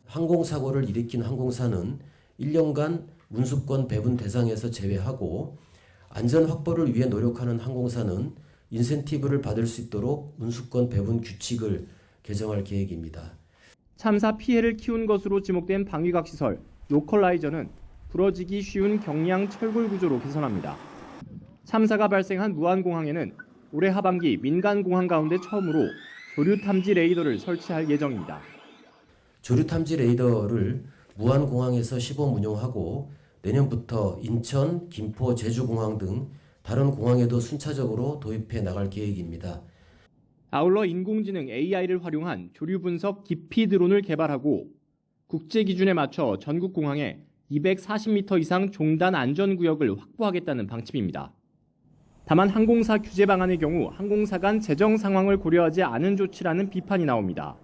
항공사고를 일으킨 항공사는 1년간 운수권 배분 대상에서 제외하고 안전 확보를 위해 노력하는 항공사는 인센티브를 받을 수 있도록 운수권 배분 규칙을 개정할 계획입니다. 참사 피해를 키운 것으로 지목된 방위각 시설, 로컬라이저는 부러지기 쉬운 경량 철골 구조로 개선합니다. 참사가 발생한 무안공항에는 올해 하반기 민간 공항 가운데 처음으로 조류 탐지 레이더를 설치할 예정입니다. 조류 탐지 레이더를 무안공항에서 시범 운용하고 내년부터 인천, 김포, 제주공항 등 다른 공항에도 순차적으로 도입해 나갈 계획입니다. 아울러 인공지능 AI를 활용한 조류 분석 깊이 드론을 개발하고 국제 기준에 맞춰 전국 공항에 240m 이상 종단 안전구역을 확보하겠다는 방침입니다. 다만 항공사 규제 방안의 경우 항공사 간 재정 상황을 고려하지 않은 조치라는 비판이 나옵니다.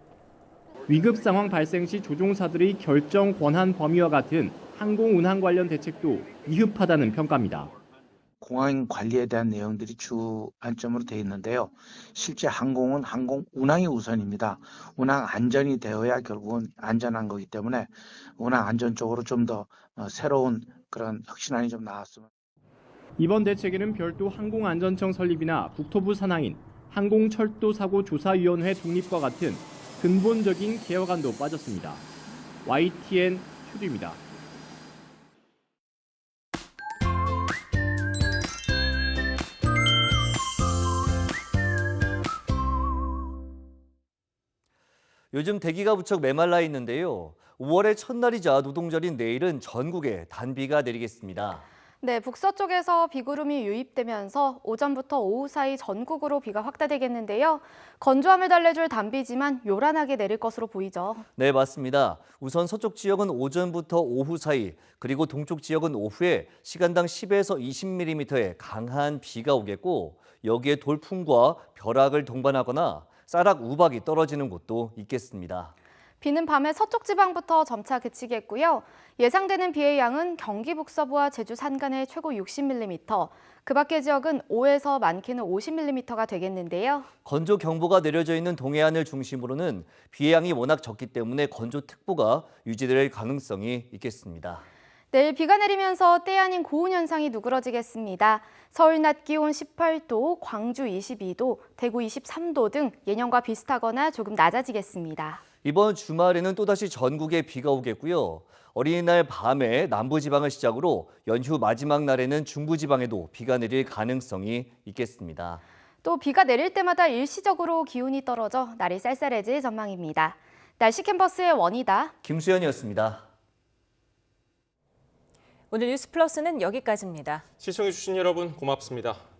위급 상황 발생 시 조종사들의 결정 권한 범위와 같은 항공 운항 관련 대책도 미흡하다는 평가입니다. 공항 관리에 대한 내용들이 주 안점으로 되어 있는데요. 실제 항공은 항공 운항이 우선입니다. 운항 안전이 되어야 결국은 안전한 거기 때문에 운항 안전 쪽으로 좀 더 새로운 그런 혁신안이 좀 나왔으면. 이번 대책에는 별도 항공안전청 설립이나 국토부 산하인 항공철도사고조사위원회 독립과 같은 근본적인 개혁안도 빠졌습니다. YTN 최두입니다. 요즘 대기가 무척 메말라 있는데요. 5월의 첫날이자 노동절인 내일은 전국에 단비가 내리겠습니다. 네, 북서쪽에서 비구름이 유입되면서 오전부터 오후 사이 전국으로 비가 확대되겠는데요. 건조함을 달래줄 단비지만 요란하게 내릴 것으로 보이죠. 네, 맞습니다. 우선 서쪽 지역은 오전부터 오후 사이, 그리고 동쪽 지역은 오후에 시간당 10에서 20mm의 강한 비가 오겠고, 여기에 돌풍과 벼락을 동반하거나 쌀락 우박이 떨어지는 곳도 있겠습니다. 비는 밤에 서쪽 지방부터 점차 그치겠고요. 예상되는 비의 양은 경기 북서부와 제주 산간에 최고 60mm, 그 밖의 지역은 5에서 많게는 50mm가 되겠는데요. 건조경보가 내려져 있는 동해안을 중심으로는 비의 양이 워낙 적기 때문에 건조특보가 유지될 가능성이 있겠습니다. 내일 비가 내리면서 때 아닌 고온 현상이 누그러지겠습니다. 서울 낮 기온 18도, 광주 22도, 대구 23도 등 예년과 비슷하거나 조금 낮아지겠습니다. 이번 주말에는 또다시 전국에 비가 오겠고요. 어린이날 밤에 남부지방을 시작으로 연휴 마지막 날에는 중부지방에도 비가 내릴 가능성이 있겠습니다. 또 비가 내릴 때마다 일시적으로 기온이 떨어져 날이 쌀쌀해질 전망입니다. 날씨 캔버스의 원이다. 김수현이었습니다. 오늘 뉴스 플러스는 여기까지입니다. 시청해주신 여러분 고맙습니다.